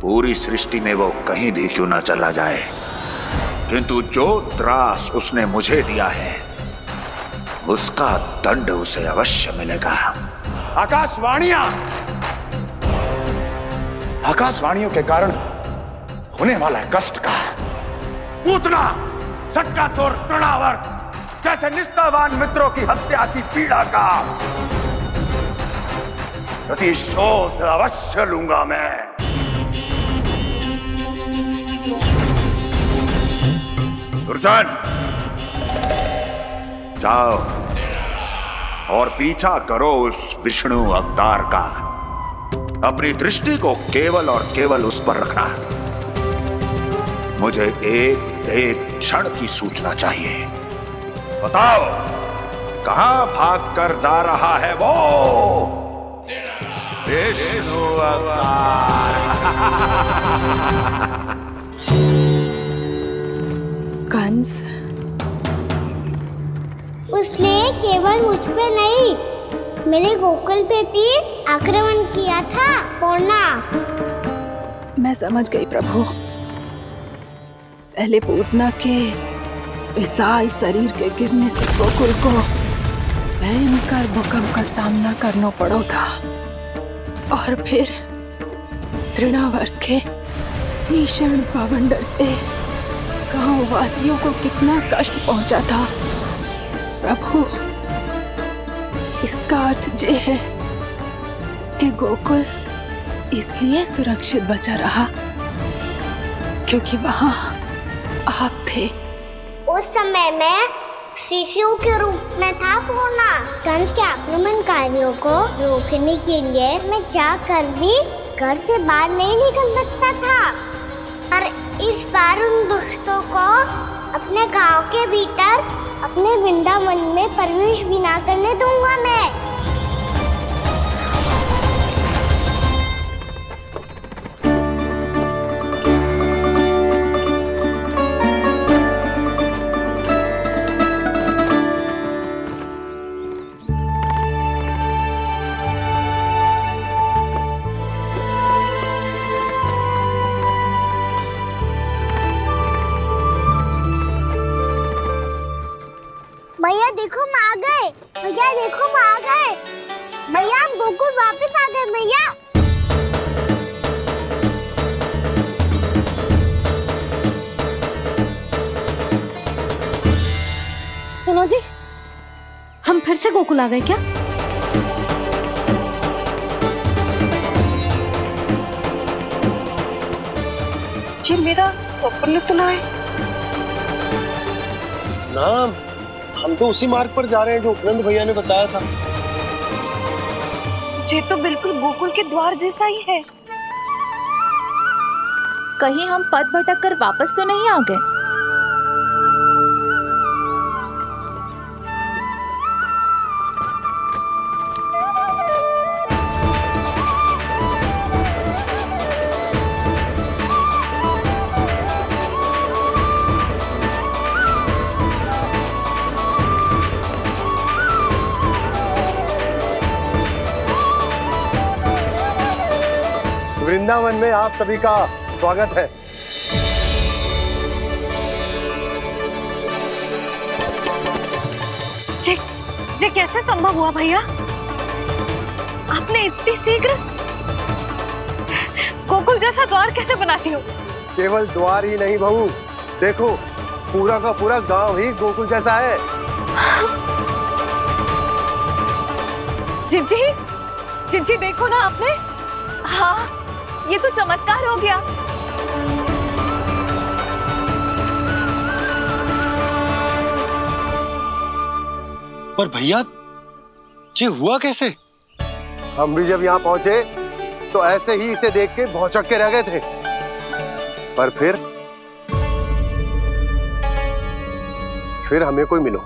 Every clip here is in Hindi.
पूरी सृष्टि में वो कहीं भी क्यों ना चला जाए, किंतु जो त्रास उसने मुझे दिया है उसका दंड उसे अवश्य मिलेगा। आकाशवाणियों के कारण होने वाला कष्ट का पूतना सक्कासुर तृणावर्त जैसे निष्ठावान मित्रों की हत्या की पीड़ा का प्रतिशोध अवश्य लूंगा मैं। दुर्जन, जाओ और पीछा करो उस विष्णु अवतार का। अपनी दृष्टि को केवल और केवल उस पर रखना। मुझे एक क्षण की सूचना चाहिए। बताओ, कहां भागकर जा रहा है वो विष्णु अवतार? कंस, उसने केवल मुझ पे नहीं, मेरे गोकुल पे भी आक्रमण किया था पूर्णा। मैं समझ गई प्रभु। पहले पूतना के विशाल शरीर के गिरने से गोकुल को भयंकर भूकंप का सामना करना पड़ा था, और फिर तृणावर्त के भीषण पावंडर से गांव वासियों को कितना कष्ट पहुंचा था। प्रभु, इसका अर्थ ये है कि गोकुल इसलिए सुरक्षित बचा रहा क्योंकि वहां आप थे। उस समय मैं शिशु के रूप में था पूर्णा। कंस के आक्रमणकारियों को रोकने के लिए मैं जाकर भी घर से बाहर नहीं निकल सकता था, और इस बार उन दुष्टों को अपने गांव के भीतर अपने वृंदावन में प्रवेश भी ना करने दूंगा मैं। भैया देखो हम आ गए। भैया देखो हम आ गए। भैया हम गोकुल वापस आ गए। भैया सुनो जी, हम फिर से गोकुल आ गए क्या? जी मेरा स्वप्न तो ना है। ना, हम तो उसी मार्ग पर जा रहे हैं जो उपनंद भैया ने बताया था। ये तो बिल्कुल गोकुल के द्वार जैसा ही है। कहीं हम पथ भटक कर वापस तो नहीं आ गए? वृंदावन में आप सभी का स्वागत है। ये कैसे संभव हुआ भैया? आपने इतनी शीघ्र गोकुल जैसा द्वार कैसे बना दिया? केवल द्वार ही नहीं बहू, देखो पूरा का पूरा गांव ही गोकुल जैसा है। जिज्जी देखो ना आपने। हाँ, ये तो चमत्कार हो गया। पर भैया, ये हुआ कैसे? हम भी जब यहाँ पहुंचे तो ऐसे ही इसे देख के भौचक के रह गए थे, पर फिर हमें कोई मिलो।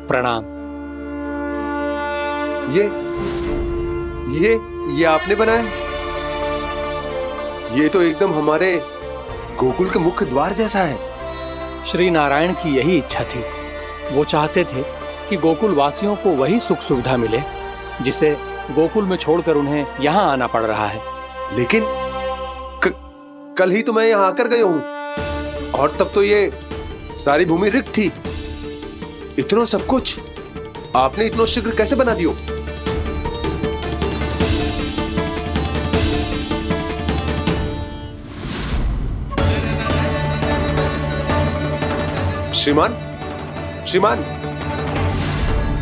प्रणाम। ये आपने बनाया? ये तो एकदम हमारे गोकुल के मुख्य द्वार जैसा है। श्री नारायण की यही इच्छा थी। वो चाहते थे कि गोकुल वासियों को वही सुख सुविधा मिले जिसे गोकुल में छोड़कर उन्हें यहाँ आना पड़ रहा है। लेकिन कल ही तो मैं यहाँ आकर गया हूँ और तब तो ये सारी भूमि रिक्त थी। इतना सब कुछ आपने इतना शीघ्र कैसे बना दियो? श्रीमान, श्रीमान,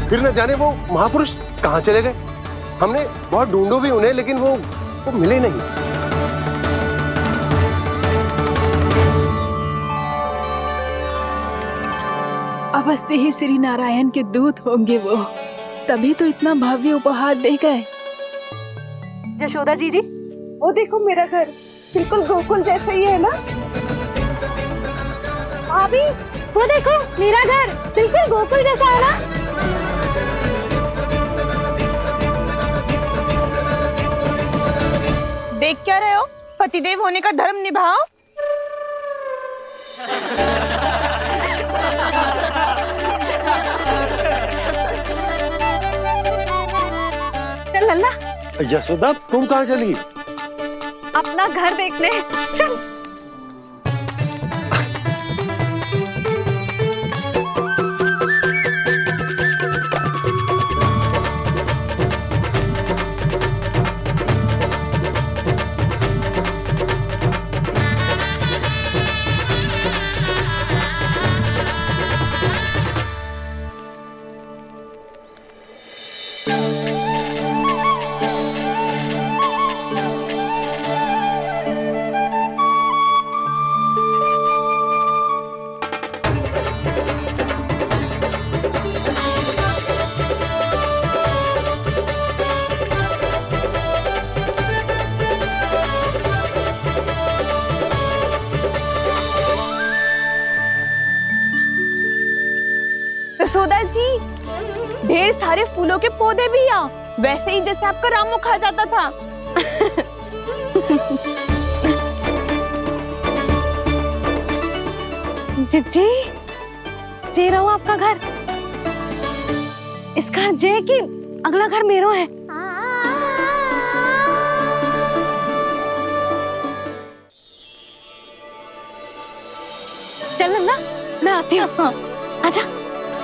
फिर न जाने वो महापुरुष कहां चले गए। हमने बहुत ढूंढो भी उन्हें, लेकिन वो मिले नहीं। अवश्य ही श्री नारायण के दूत होंगे वो, तभी तो इतना भव्य उपहार दे गए। यशोदा जी, वो देखो मेरा घर बिल्कुल गोकुल जैसा ही है ना। भाभी, वो देखो मेरा घर बिल्कुल गोकुल जैसा है ना। देख क्या रहे हो? पतिदेव होने का धर्म निभाओ। चल लल्ला, यशोदा, तुम कहाँ चली? अपना घर देखने चल। यशोदा जी, ढेर सारे फूलों के पौधे भी यहाँ, वैसे ही जैसे आपका रामू खा जाता था। जी, जे रहो आपका घर। इस घर जे कि अगला घर मेरो है। चल नन्ना, मैं आती हूँ। हाँ, आजा,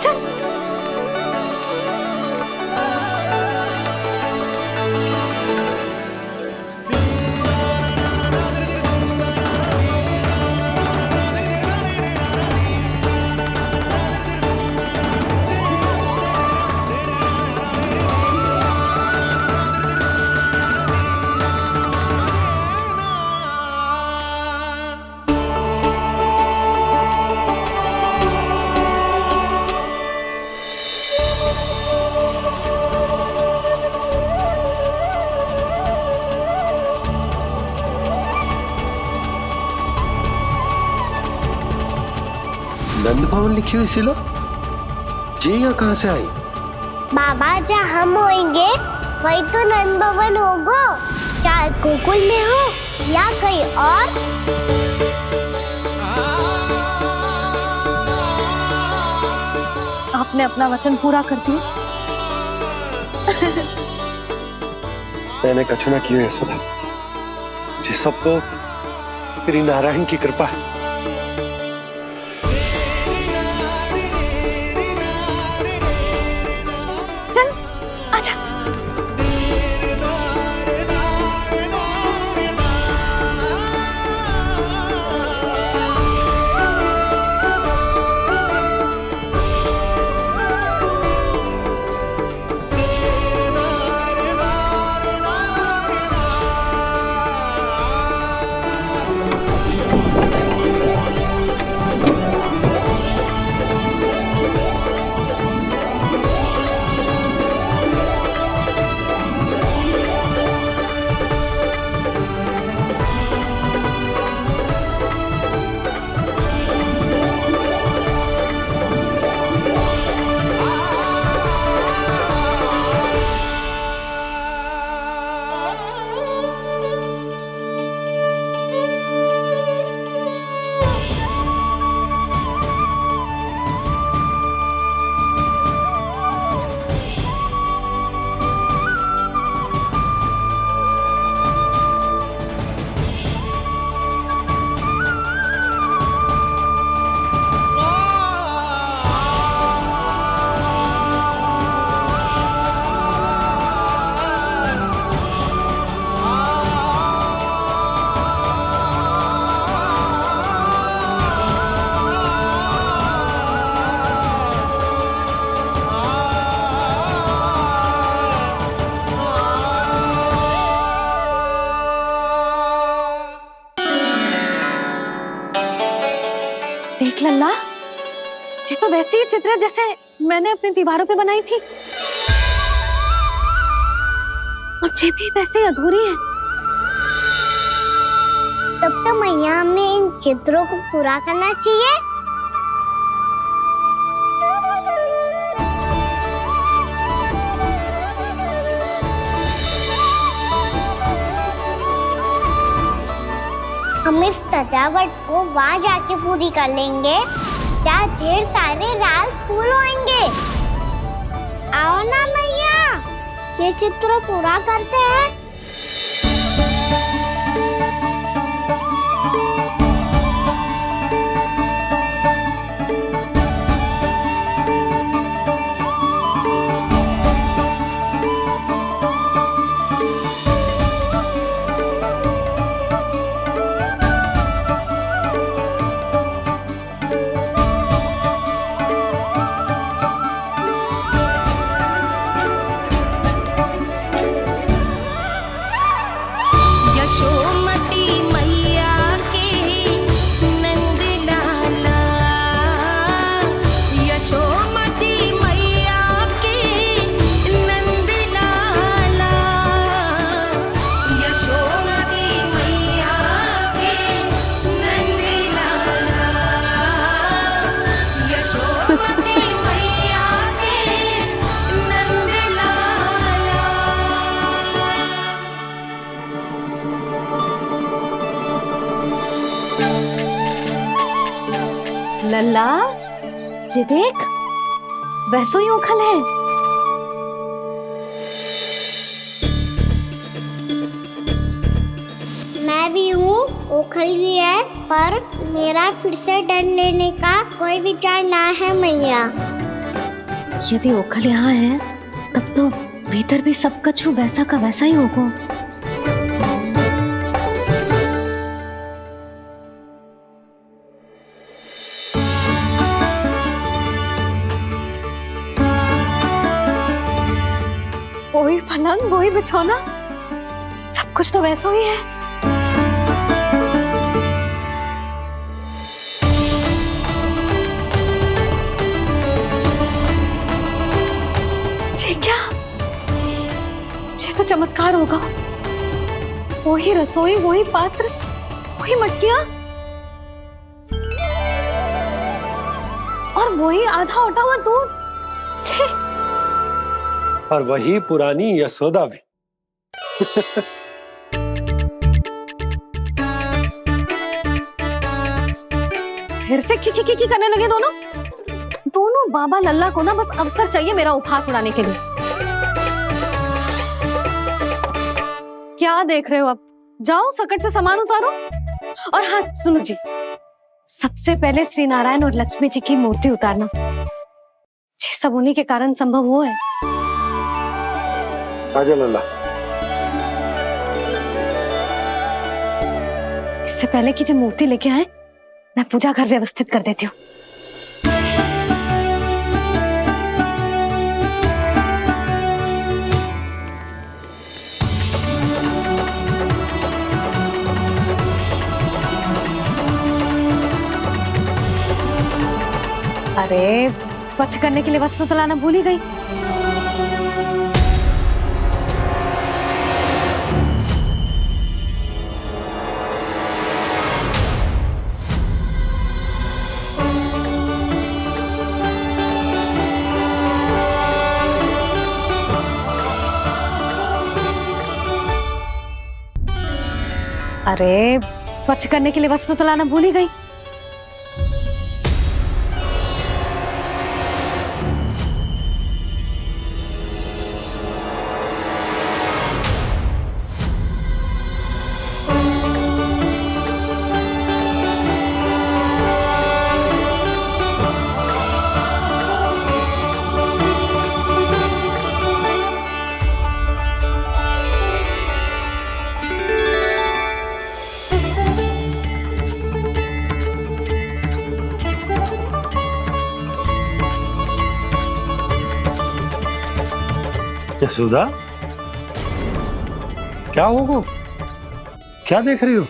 चल। नंद भवन लिखी हुई सिलो, जी यहाँ कहाँ से आई? बाबा, जहाँ हम होंगे वही तो नंद भवन होगा। चाहे गोकुल में हो या कहीं और। आपने अपना वचन पूरा कर दिया। मैंने कछु ना किया यशोदा जी, सब तो श्री नारायण की कृपा है। चल, आजा। लल्ला, ये तो वैसी ही चित्र है जैसे मैंने अपनी दीवारों पे बनाई थी, और ये भी वैसे ही अधूरी है। तब तो मैया हमें इन चित्रों को पूरा करना चाहिए। हम इस सजावट को वहाँ जाके पूरी कर लेंगे जहाँ ढेर सारे लाल फूल होंगे। आओ ना मैया, ये चित्र पूरा करते हैं। लल्ला, ये देख, वैसो ही उखल है। मैं भी हूँ, ओखल भी है, पर मेरा फिर से डर लेने का कोई विचार ना है मैया। यदि ओखल यहाँ है, तब तो भीतर भी सब कछु वैसा का वैसा ही होगा। वही पलंग, वही बिछौना, सब कुछ तो वैसा ही है। ये क्या? ये तो चमत्कार होगा। वही रसोई, वही पात्र, वही मटकियां, और वही आधा उटा हुआ दूध। छे! और वही पुरानी यशोदा भी। फिर से खी करने लगे दोनों बाबा लल्ला को ना बस अवसर चाहिए मेरा उपहास उड़ाने के लिए। क्या देख रहे हो? अब जाओ, सकट से सामान उतारो। और हाँ सुनो जी, सबसे पहले श्री नारायण और लक्ष्मी जी की मूर्ति उतारना। ये सब उन्हीं के कारण संभव हुआ है। आजा लल्ला। इससे पहले कि जो मूर्ति लेके आए, मैं पूजा घर व्यवस्थित कर देती हूँ। अरे, स्वच्छ करने के लिए वस्त्र तो लाना भूल ही गई। अरे, स्वच्छ करने के लिए वस्त्र तो लाना भूल ही गई। यशोदा, क्या होगा? क्या देख रही हो?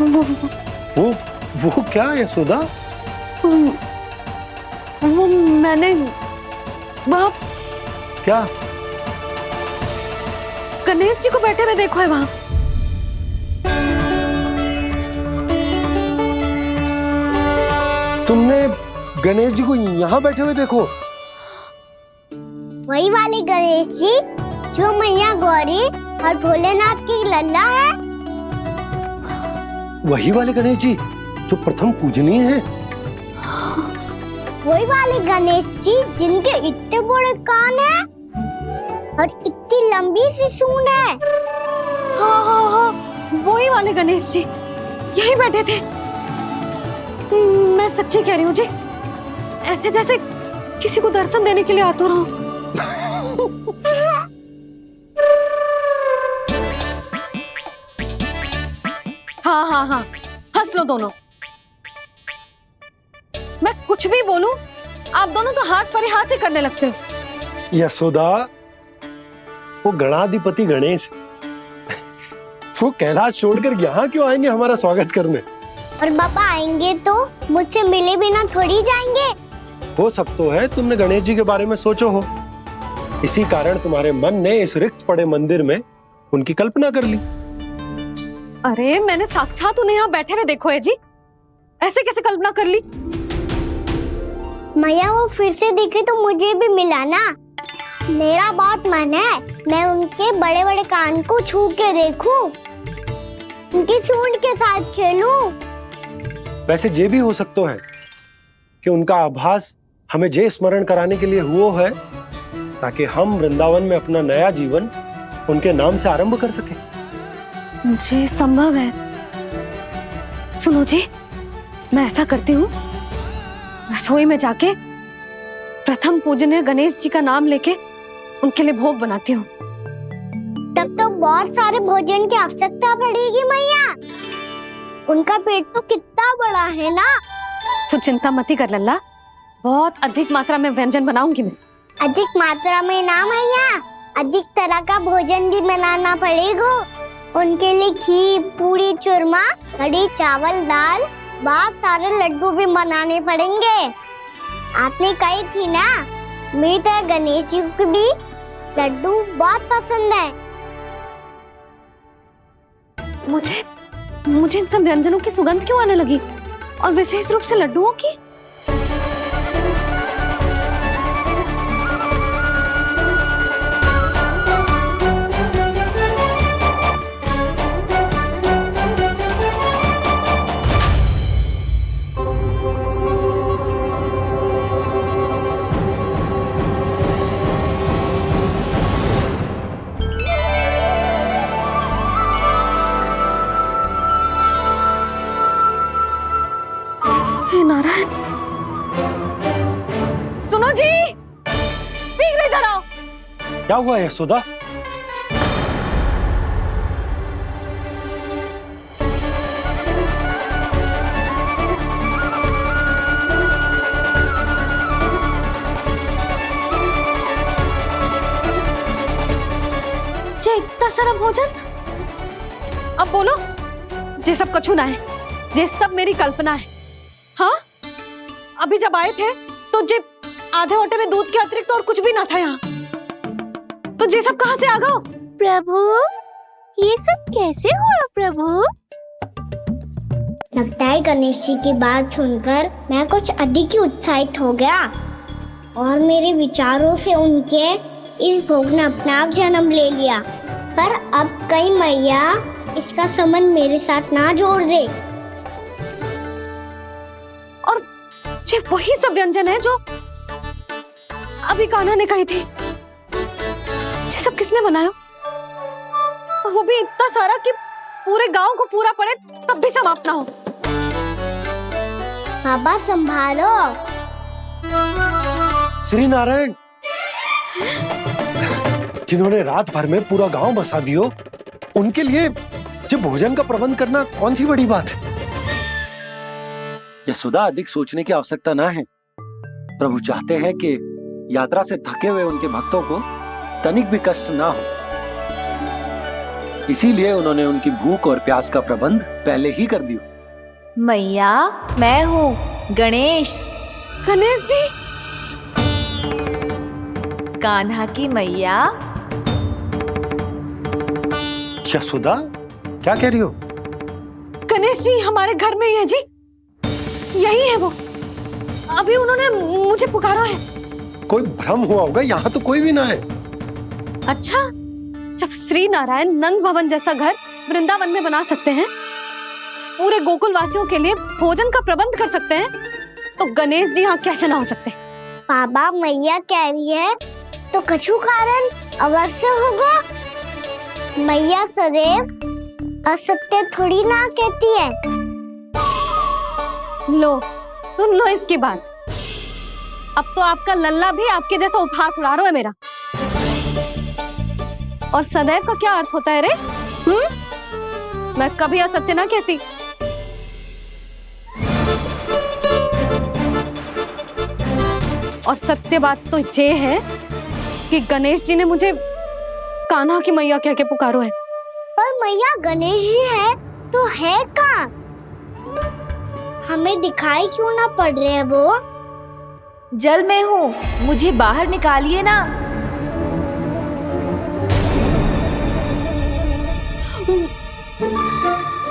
वो क्या यशोदा? वो मैंने वहाँ क्या? गणेश जी को बैठे हुए देखो है वहाँ। तुमने गणेश जी को यहाँ बैठे हुए देखो? वही वाले गणेश जी जो मैया गौरी और भोलेनाथ की लल्ला है। वही वाले गणेश जी जो प्रथम पूजनीय हैं? वही वाले गणेश जी जिनके इतने बड़े कान हैं और इतनी लंबी सी सूंड है। हाँ हाँ हाँ, वही वाले गणेश जी यही बैठे थे। मैं सच्ची कह रही हूँ जी, ऐसे जैसे किसी को दर्शन देने के लिए आतुर हूँ। हाँ हाँ हाँ, हंस लो दोनों। मैं कुछ भी बोलूं, आप दोनों तो हाथ परिहास ही करने लगते हो। यशोदा, वो गणाधिपति गणेश वो कैलाश छोड़कर यहाँ क्यों आएंगे हमारा स्वागत करने? और पापा आएंगे तो मुझसे मिले बिना थोड़ी जाएंगे। हो सकता है तुमने गणेश जी के बारे में सोचो हो, इसी कारण तुम्हारे मन ने इस रिक्त पड़े मंदिर में उनकी कल्पना कर ली। अरे मैंने साक्षात उन्हें यहाँ बैठे हुए देखो है जी, ऐसे कैसे कल्पना कर ली? मैया वो फिर से दिखे तो मुझे भी मिला ना। मेरा बहुत मन है मैं उनके बड़े बड़े कान को छू के देखूं, उनकी सूंड के साथ खेलूं। वैसे ये भी हो सकता है कि उनका आभास हमें जे स्मरण कराने के लिए हुआ है ताकि हम वृंदावन में अपना नया जीवन उनके नाम से आरंभ कर सकें। जी संभव है। सुनो जी, मैं ऐसा करती हूँ, रसोई में जाके प्रथम पूजनीय गणेश जी का नाम लेके उनके लिए भोग बनाती हूँ। तब तो बहुत सारे भोजन की आवश्यकता पड़ेगी मैया। उनका पेट तो कितना बड़ा है ना। तू चिंता मत ही कर लल्ला, बहुत अधिक मात्रा में व्यंजन बनाऊंगी मैं। अधिक मात्रा में ना मैया, अधिक तरह का भोजन भी बनाना पड़ेगा। उनके लिए खीर, पूरी, चूरमा, कढ़ी, चावल, दाल, बहुत सारे लड्डू भी बनाने पड़ेंगे। आपने कही थी ना, मेरी तरह गणेश जी को भी लड्डू बहुत पसंद है। मुझे इन सब व्यंजनों की सुगंध क्यों आने लगी, और विशेष रूप से लड्डुओं की? नारायण, सुनो जी, शीघ्र इधर आओ। क्या हुआ यशोदा? जे इतना सारा भोजन, अब बोलो, जे सब कछु ना है, जे सब मेरी कल्पना है। हाँ, अभी जब आए थे तो जे आधे ओटे में दूध के अतिरिक्त और कुछ भी ना था यहाँ, तो जे सब कहाँ से आ गए? प्रभु, ये सब कैसे हुआ प्रभु? लगता है गणेश जी की बात सुनकर मैं कुछ अधिक ही उत्साहित हो गया और मेरे विचारों से उनके इस भोग ने अपना आप जन्म ले लिया। पर अब कहीं मैया इसका संबंध मेरे साथ ना जोड़ दे। ये वही सब व्यंजन है जो अभी कान्हा ने कही थी। ये सब किसने बनाया? और वो भी इतना सारा कि पूरे गांव को पूरा पड़े तब भी समाप्त ना हो। बाबा संभालो। श्री नारायण, जिन्होंने रात भर में पूरा गांव बसा दियो, उनके लिए जो भोजन का प्रबंध करना कौन सी बड़ी बात है? यशोदा, अधिक सोचने की आवश्यकता ना है। प्रभु चाहते हैं कि यात्रा से थके हुए उनके भक्तों को तनिक भी कष्ट ना हो। इसीलिए उन्होंने उनकी भूख और प्यास का प्रबंध पहले ही कर दिया। मैया, मैं हूँ गणेश, गणेश जी। कान्हा की मैया। यशोदा, क्या कह रही हो? गणेश जी हमारे घर में ही है जी, यही है वो। अभी उन्होंने मुझे पुकारा है। कोई भ्रम हुआ होगा, यहाँ तो कोई भी ना है। अच्छा, जब श्री नारायण नंद भवन जैसा घर वृंदावन में बना सकते हैं, पूरे गोकुल वासियों के लिए भोजन का प्रबंध कर सकते हैं, तो गणेश जी यहाँ कैसे ना हो सकते? बाबा, मैया कह रही है तो कछु कारण अवश्य होगा। मैया सदैव असत्य थोड़ी ना कहती है। लो, सुन लो इसकी बात। अब तो आपका लल्ला भी आपके जैसा उपहास उड़ा रहा है मेरा। और सदैव का क्या अर्थ होता है रे? मैं कभी असत्य ना कहती। और सत्य बात तो ये है कि गणेश जी ने मुझे कान्हा की मैया कह के पुकारो है। पर मैया गणेश जी है तो है कहाँ? हमें दिखाई क्यों ना पड़ रहे हैं वो? जल में हूँ, मुझे बाहर निकालिए ना।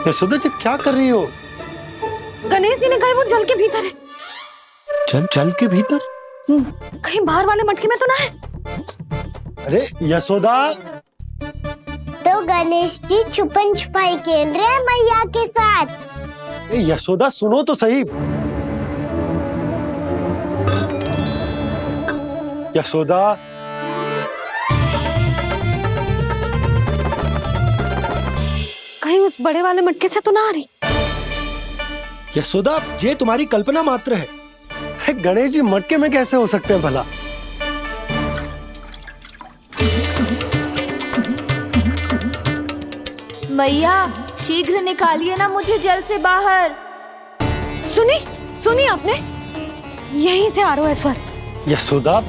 यशोदा जी, क्या कर रही हो? गणेश जी ने कहा वो जल के भीतर है। जल के भीतर? कहीं बाहर वाले मटके में तो ना है? अरे यशोदा! तो गणेश जी छुपन छुपाई खेल रहे हैं मैया के साथ। यशोदा, सुनो तो सही। यशोदा, कहीं उस बड़े वाले मटके से तो ना आ रही? यशोदा, ये तुम्हारी कल्पना मात्र है। गणेश जी मटके में कैसे हो सकते हैं भला? मैया, शीघ्र निकालिए ना मुझे जल से बाहर। सुनी आपने? यहीं से आ रहा है स्वर। यशोदा,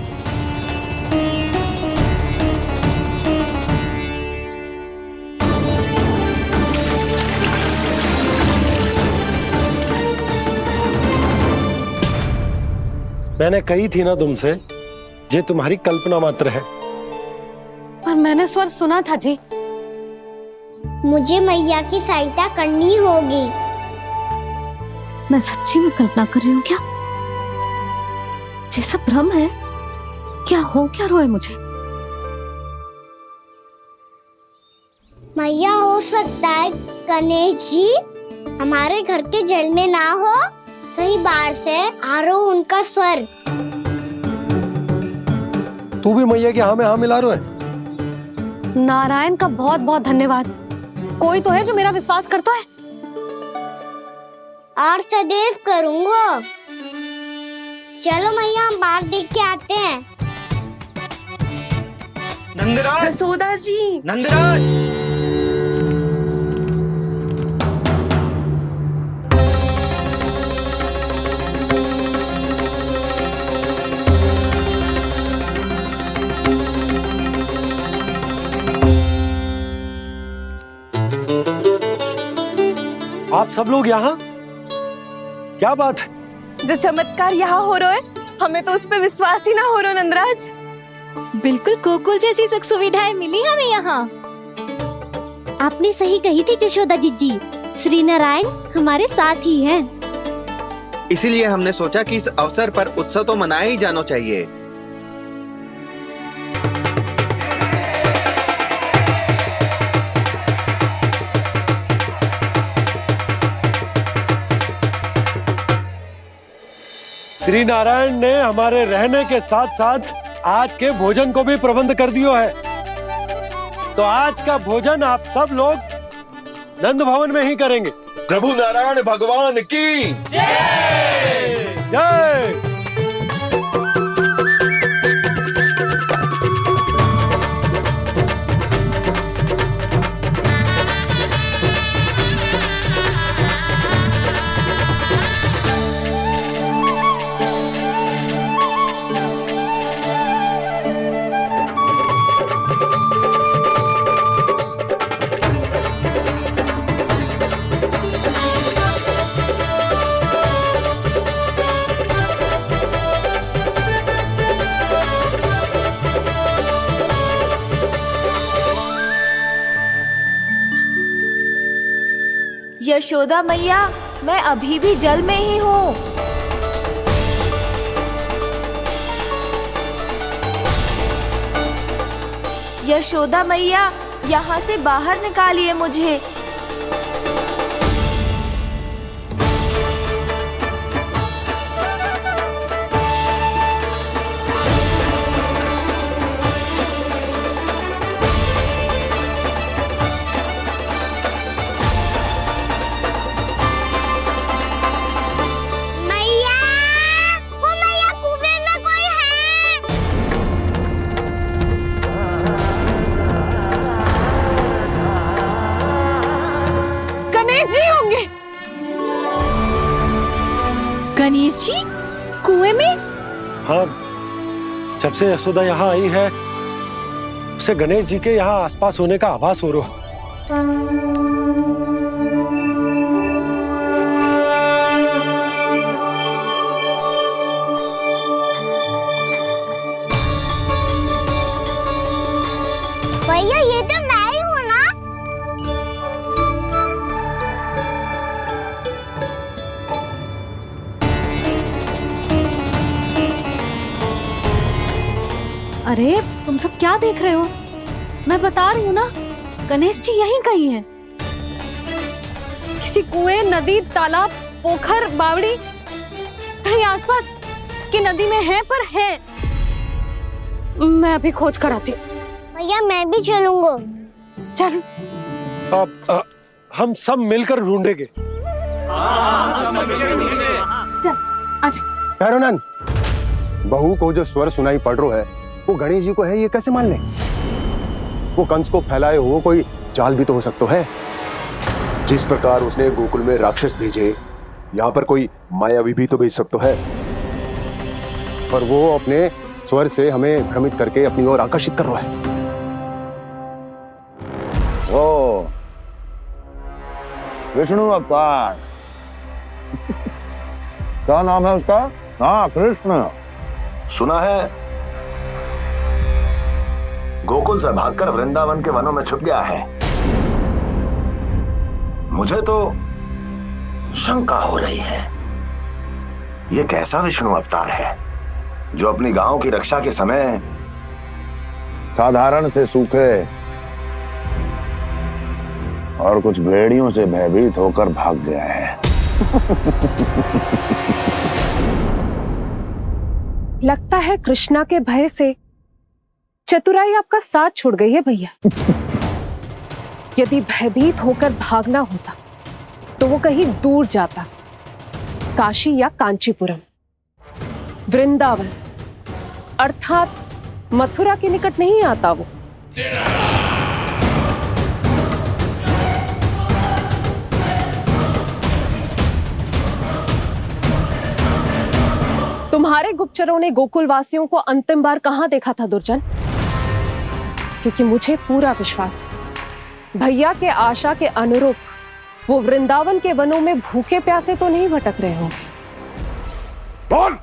मैंने कही थी ना तुमसे, ये तुम्हारी कल्पना मात्र है। पर मैंने स्वर सुना था जी। मुझे मैया की सहायता करनी होगी। मैं सच्ची में कल्पना कर रही हूँ क्या? ये सब भ्रम है क्या? हो क्या रहा है मुझे? मैया, हो सकता है गणेश जी हमारे घर के जल में ना हो, कहीं बाहर से आ रहा हो उनका स्वर। तू भी मैया के हाँ में हाँ मिला रहा है। नारायण का बहुत बहुत धन्यवाद। कोई तो है जो मेरा विश्वास करता है। और सदैव करूंगा। चलो मैया, हम बाहर देख के आते हैं। नंदराज, जसोदा जी, नंदराज! आप सब लोग यहाँ? क्या बात है? जो चमत्कार यहाँ हो रहा है, हमें तो उस पर विश्वास ही ना हो रहा नंदराज। बिल्कुल गोकुल जैसी सुख सुविधाएं मिली हमें यहाँ। आपने सही कही थी जशोदा जीजी, श्री नारायण हमारे साथ ही हैं। इसीलिए हमने सोचा कि इस अवसर पर उत्सव तो मनाया ही जाना चाहिए। श्री नारायण ने हमारे रहने के साथ साथ आज के भोजन को भी प्रबंध कर दियो है। तो आज का भोजन आप सब लोग नंद भवन में ही करेंगे। प्रभु नारायण भगवान की जय जय। यशोदा मैया, मैं अभी भी जल में ही हूँ। यशोदा मैया, यहाँ से बाहर निकालिए मुझे। गणेश जी कुएं में? हाँ, जब से यशोदा यहाँ आई है उसे गणेश जी के यहाँ आसपास होने का आभास हो रहा है। भैया ये तो मैं ही हूँ ना? अरे तुम सब क्या देख रहे हो? मैं बता रही हूँ ना, गणेश जी यहीं कहीं हैं। किसी कुएं, नदी, तालाब, पोखर, बावड़ी कहीं आसपास की नदी में है, पर है। मैं अभी खोज कर आती हूँ। भैया मैं भी चलूंगा। चल। अब हम सब मिलकर ढूंढेंगे। चल आजा। भैरवनंद, बहू को जो स्वर सुनाई पड़ रहा है वो गणेश जी को है, ये कैसे मान ले? वो कंस को फैलाए हुए कोई जाल भी तो हो सकता है। जिस प्रकार उसने गोकुल में राक्षस भेजे, यहाँ पर कोई मायावी भी तो भेज सकता है। और वो अपने स्वर से हमें भ्रमित करके अपनी ओर आकर्षित कर रहा है। ओ विष्णु अवतार। क्या नाम है उसका? हाँ, कृष्ण। सुना है गोकुल से भागकर वृंदावन के वनों में छुप गया है। मुझे तो शंका हो रही है, ये कैसा विष्णु अवतार है जो अपनी गांव की रक्षा के समय साधारण से सूखे और कुछ भेड़ियों से भयभीत होकर भाग गया है। लगता है कृष्णा के भय से चतुराई आपका साथ छोड़ गई है भैया। यदि भयभीत होकर भागना होता तो वो कहीं दूर जाता, काशी या कांचीपुरम, वृंदावन अर्थात मथुरा के निकट नहीं आता वो। तुम्हारे गुप्तचरों ने गोकुल वासियों को अंतिम बार कहां देखा था दुर्जन? क्योंकि मुझे पूरा विश्वास है भैया के आशा के अनुरूप वो वृंदावन के वनों में भूखे प्यासे तो नहीं भटक रहे होंगे। बोल।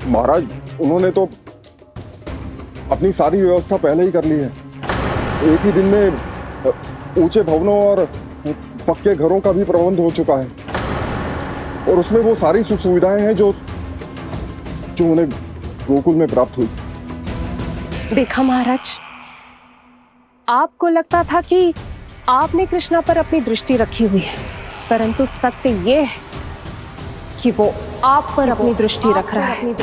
महाराज, उन्होंने तो अपनी सारी व्यवस्था पहले ही कर ली है। एक ही दिन में ऊंचे भवनों और पक्के घरों का भी प्रबंध हो चुका है, और उसमें वो सारी सुख सुविधाएं हैं जो उन्हें गोकुल में प्राप्त हुई। देखा महाराज, आपको लगता था कि आपने कृष्णा पर अपनी दृष्टि रखी हुई है, परंतु सत्य ये है कि वो आप पर अपनी दृष्टि रख रहा है।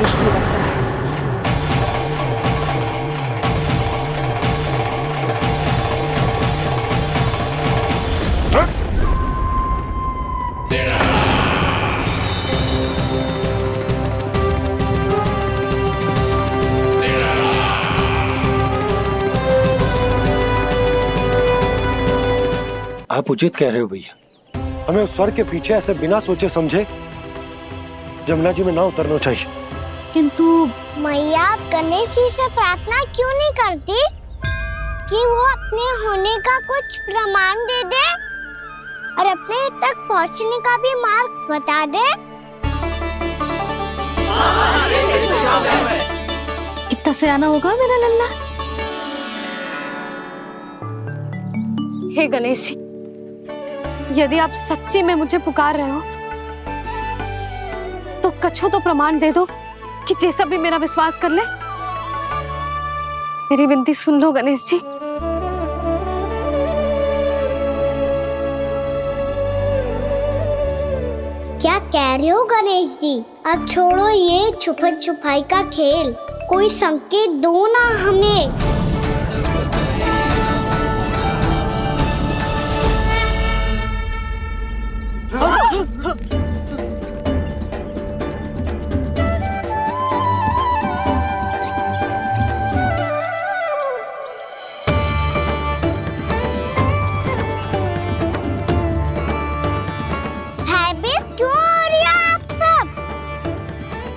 आप उचित कह रहे हो भैया, हमें उस स्वर के पीछे ऐसे बिना सोचे समझे जमुना जी में ना उतरना चाहिए। किंतु मैया गणेश जी से प्रार्थना क्यों नहीं करती कि वो अपने होने का कुछ प्रमाण दे दे और अपने तक पहुंचने का भी मार्ग बता दे? कितना सयाना होगा मेरा लल्ला। हे गणेश जी, यदि आप सच्ची में मुझे पुकार रहे हो तो कछु तो प्रमाण दे दो कि जैसा भी मेरा विश्वास कर ले। मेरी विनती सुन लो गणेश जी। क्या कह रहे हो गणेश जी? अब छोड़ो ये छुपन छुपाई का खेल, कोई संकेत दो ना हमें। भयभीत क्यों हो रही हो आप सब?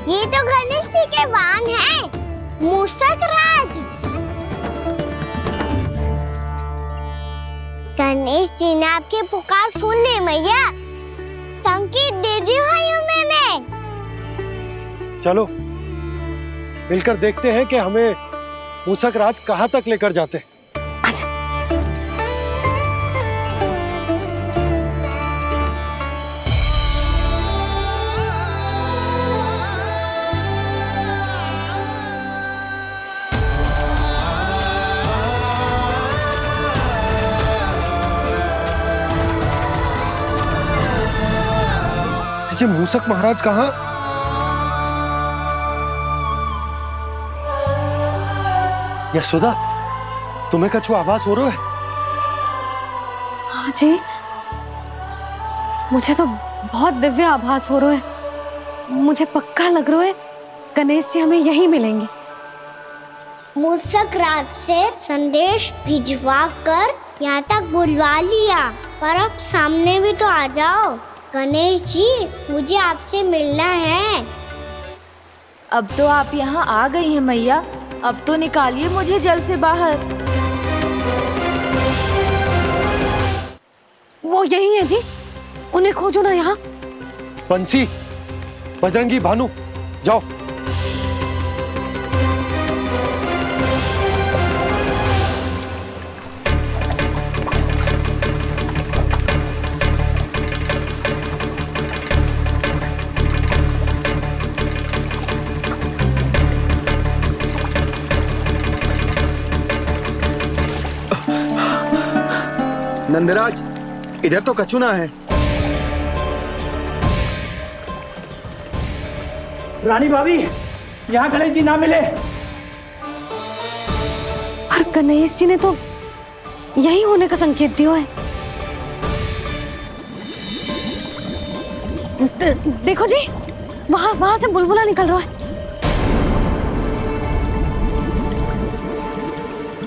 ये तो गणेश जी के वाहन हैं, मूषक राज। गणेश जी ने आपकी पुकार सुन ली मैया, संकेत दे दी भाइयों मैंने। चलो मिलकर देखते हैं कि हमें मूषक राज कहाँ तक लेकर जाते हैं। जी मूषक महाराज कहाँ? यशोदा, तुम्हें कछु आभास हो रहा है? हाँ जी, मुझे तो बहुत दिव्य आभास हो रहा है। मुझे पक्का लग रहा है गणेश जी हमें यहीं मिलेंगे। मूषक राज से संदेश भिजवा कर यहाँ तक बुलवा लिया, पर अब सामने भी तो आ जाओ। गणेश जी, मुझे आपसे मिलना है। अब तो आप यहाँ आ गई हैं मैया, अब तो निकालिए मुझे जल से बाहर। वो यही है जी, उन्हें खोजो ना यहाँ। पंछी, बजरंगी, भानु, जाओ। नंदराज, इधर तो कछु ना है। रानी भाभी, यहाँ गणेश जी ना मिले। पर गणेश जी ने तो यही होने का संकेत दिया है। देखो जी, वहां से बुलबुला निकल रहा है।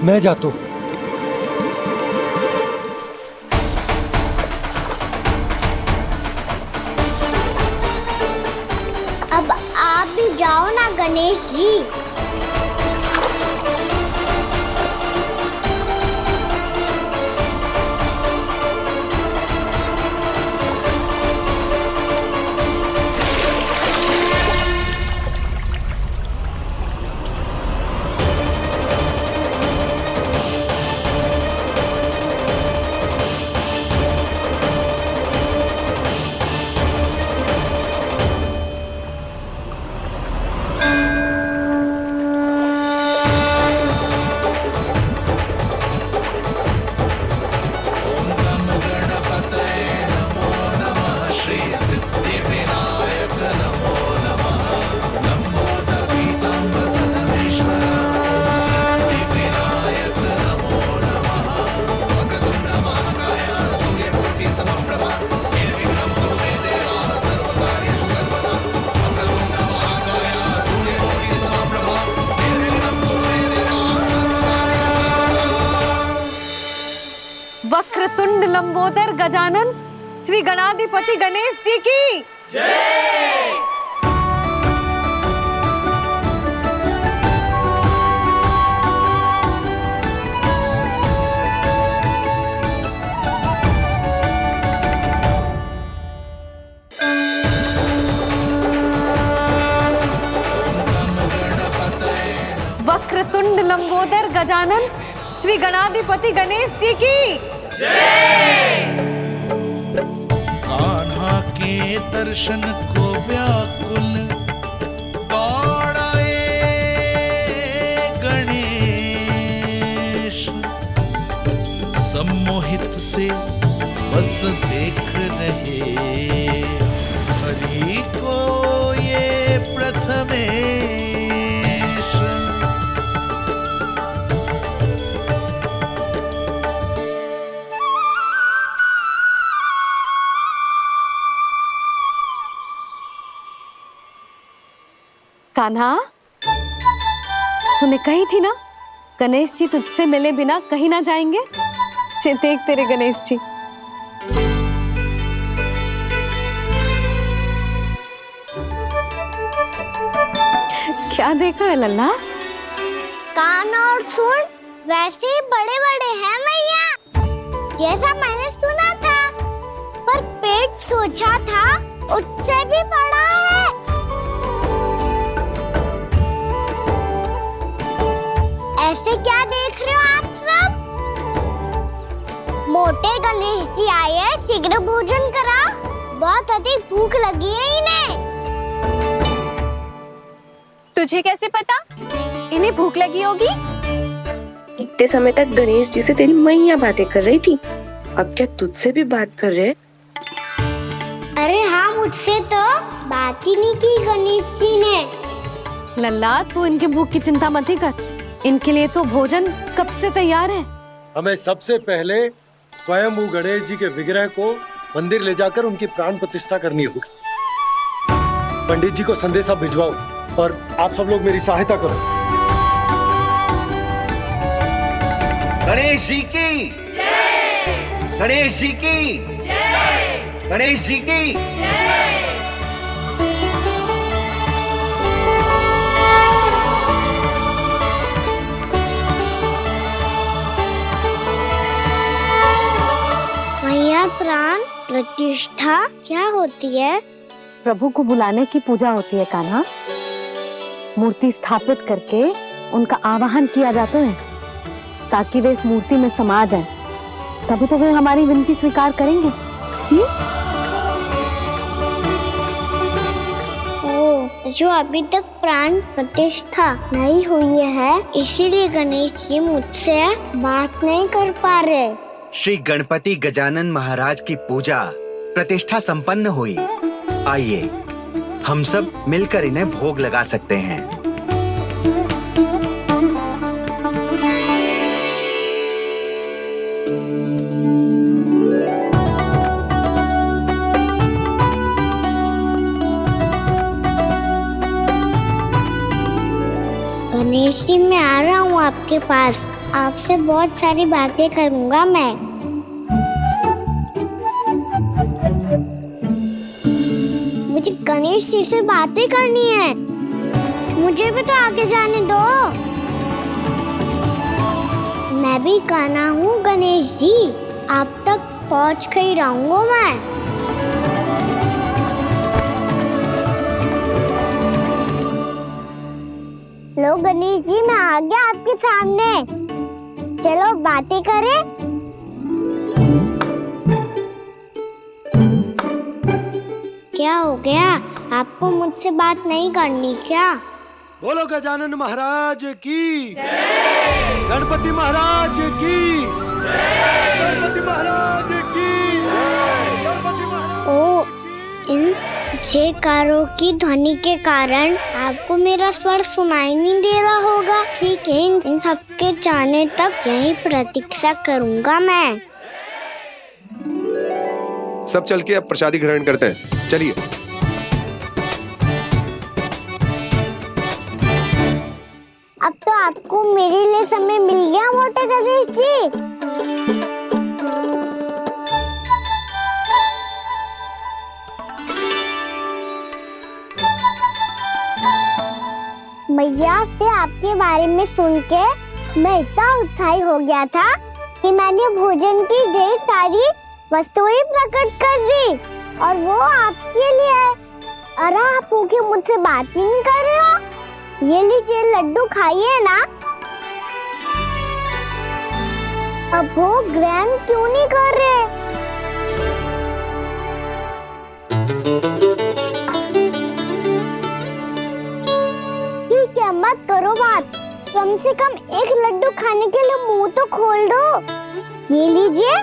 मैं जाता हूँ। अब आप भी जाओ ना गणेश जी। वक्रतुंड लंबोदर गजानन श्री गणाधिपति गणेश जी की जय। वक्रतुंड लंबोदर गजानन श्री गणाधिपति गणेश जी की कान्हा के दर्शन को व्याकुल दौड़ाए गणेश, सम्मोहित से बस देख रहे हरि को ये प्रथमेश। कान्हा, तूने कही थी ना गणेश जी तुझसे मिले बिना कहीं ना जाएंगे। देख तेरे गणेश जी। क्या देखा है लल्ला? कान और सुन वैसे ही बड़े बड़े हैं मैया, जैसा मैंने सुना था, पर पेट सोचा था उससे भी बड़ा है। ऐसे क्या देख रहे हो आप सब? मोटे गणेश जी आए हैं, शीघ्र भोजन करा, बहुत अधिक भूख लगी है इन्हें। तुझे कैसे पता इन्हें भूख लगी होगी? इतने समय तक गणेश जी से तेरी मैया बातें कर रही थी, अब क्या तुझसे भी बात कर रहे? अरे हाँ, मुझसे तो बात ही नहीं की गणेश जी ने। लल्ला, तू इनके भूख की चिंता मत ही कर, इनके लिए तो भोजन कब से तैयार है। हमें सबसे पहले स्वयं गणेश जी के विग्रह को मंदिर ले जाकर उनकी प्राण प्रतिष्ठा करनी होगी। पंडित जी को संदेशा भिजवाओ और आप सब लोग मेरी सहायता करो। गणेश जी की जय, गणेश जी की जय, गणेश जी की जय। मैया, प्राण प्रतिष्ठा क्या होती है? प्रभु को बुलाने की पूजा होती है कान्हा। मूर्ति स्थापित करके उनका आवाहन किया जाता है ताकि वे इस मूर्ति में समा जाएं। तभी तो वे हमारी विनती स्वीकार करेंगे। जो अभी तक प्राण प्रतिष्ठा नहीं हुई है, इसीलिए गणेश जी मुझसे बात नहीं कर पा रहे। श्री गणपति गजानन महाराज की पूजा प्रतिष्ठा संपन्न हुई। आइए हम सब मिलकर इन्हें भोग लगा सकते हैं। गणेश जी, मैं आ रहा हूँ आपके पास, आपसे बहुत सारी बातें करूँगा मैं। मुझे गणेश जी से बातें करनी है, मुझे भी तो आगे जाने दो। मैं भी कान्हा हूँ गणेश जी, आप तक पहुँच कर ही रहूँगा मैं। लो गणेश जी, मैं आ गया आपके सामने, चलो बातें करें। क्या हो गया, आपको मुझसे बात नहीं करनी क्या? बोलो गजानन महाराज की जय, गणपति महाराज की जय, गणपति महाराज की जय, गणपति महाराज। ओ, इन जयकारों की ध्वनि के कारण आपको मेरा स्वर सुनाई नहीं दे रहा होगा। ठीक है, इन सबके जाने तक यही प्रतीक्षा करूंगा मैं। सब चल के अब प्रसादी ग्रहण करते हैं, चलिए। अब तो आपको मेरे लिए समय मिल गया मोटे गणेश जी। मैया से आपके बारे में सुन के मैं इतना उत्साही हो गया था कि मैंने भोजन की ढेर सारी वस्तुएं प्रकट कर दी, और वो आपके लिए। अरे आप भूखे मुझसे बात ही नहीं कर रहे हो। ये लीजिए लड्डू, खाइए ना। अब वो ग्रैंड क्यों नहीं कर रहे? ठीक है, मत करो बात। कम से कम एक लड्डू खाने के लिए मुंह तो खोल दो। ये लीजिए।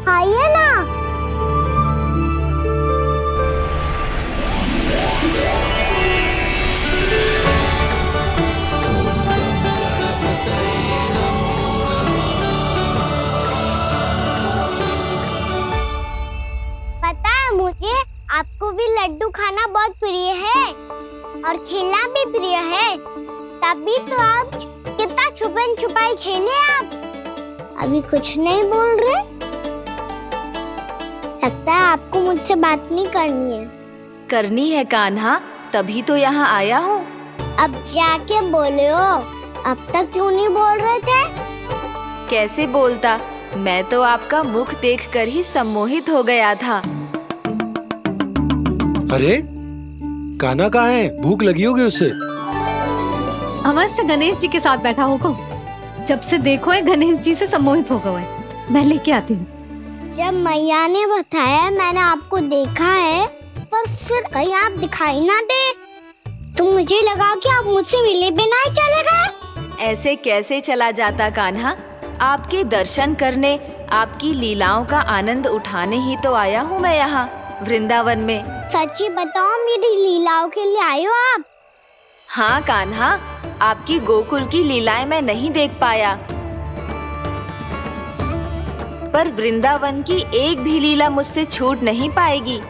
खाइए ना। पता है मुझे, आपको भी लड्डू खाना बहुत प्रिय है और खेलना भी प्रिय है। तभी तो आप कितना छुपन छुपाई खेले आप। अभी कुछ नहीं बोल रहे। लगता है आपको मुझसे बात नहीं करनी है। करनी है कान्हा, तभी तो यहाँ आया हूँ। अब जाके बोले हो। अब तक क्यों नहीं बोल रहे थे? कैसे बोलता, मैं तो आपका मुख देखकर ही सम्मोहित हो गया था। अरे कान्हा कहाँ है? भूख लगी होगी उसे। अवश्य गणेश जी के साथ बैठा होगा। जब से देखो है गणेश जी से सम्मोहित हो गए। मैं लेके आती हूँ। जब मैया ने बताया मैंने आपको देखा है, पर फिर कहीं आप दिखाई ना दे, तो मुझे लगा कि आप मुझसे मिले बिना ही चले गए। ऐसे कैसे चला जाता कान्हा? आपके दर्शन करने, आपकी लीलाओं का आनंद उठाने ही तो आया हूँ मैं यहाँ वृंदावन में। सच्ची बताओ, मेरी लीलाओं के लिए आए हो आप? हाँ कान्हा, आपकी गोकुल की लीलाएं मैं नहीं देख पाया, पर वृंदावन की एक भी लीला मुझसे छूट नहीं पाएगी।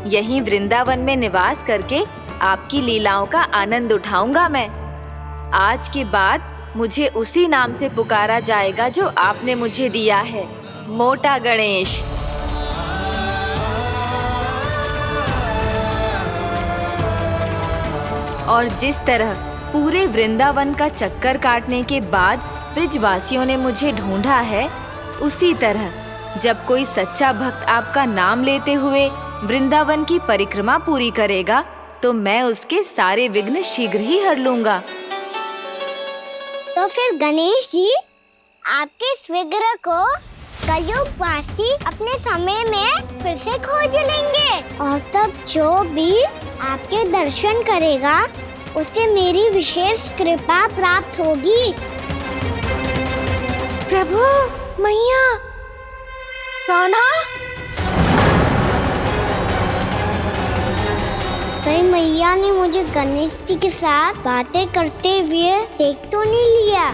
यहीं वृंदावन में निवास करके आपकी लीलाओं का आनंद उठाऊंगा मैं। आज के बाद मुझे उसी नाम से पुकारा जाएगा जो आपने मुझे दिया है, मोटा गणेश। और जिस तरह पूरे वृंदावन का चक्कर काटने के बाद ब्रिजवासियों ने मुझे ढूंढा है, उसी तरह जब कोई सच्चा भक्त आपका नाम लेते हुए वृंदावन की परिक्रमा पूरी करेगा, तो मैं उसके सारे विघ्न शीघ्र ही हर लूंगा। तो फिर गणेश जी, आपके इस विग्रह को कलयुगवासी अपने समय में फिर से खोज लेंगे, और तब जो भी आपके दर्शन करेगा उसे मेरी विशेष कृपा प्राप्त होगी। प्रभु, मैया, कान्हा। कहीं मैया ने मुझे गणेश जी के साथ बातें करते हुए देख तो नहीं लिया?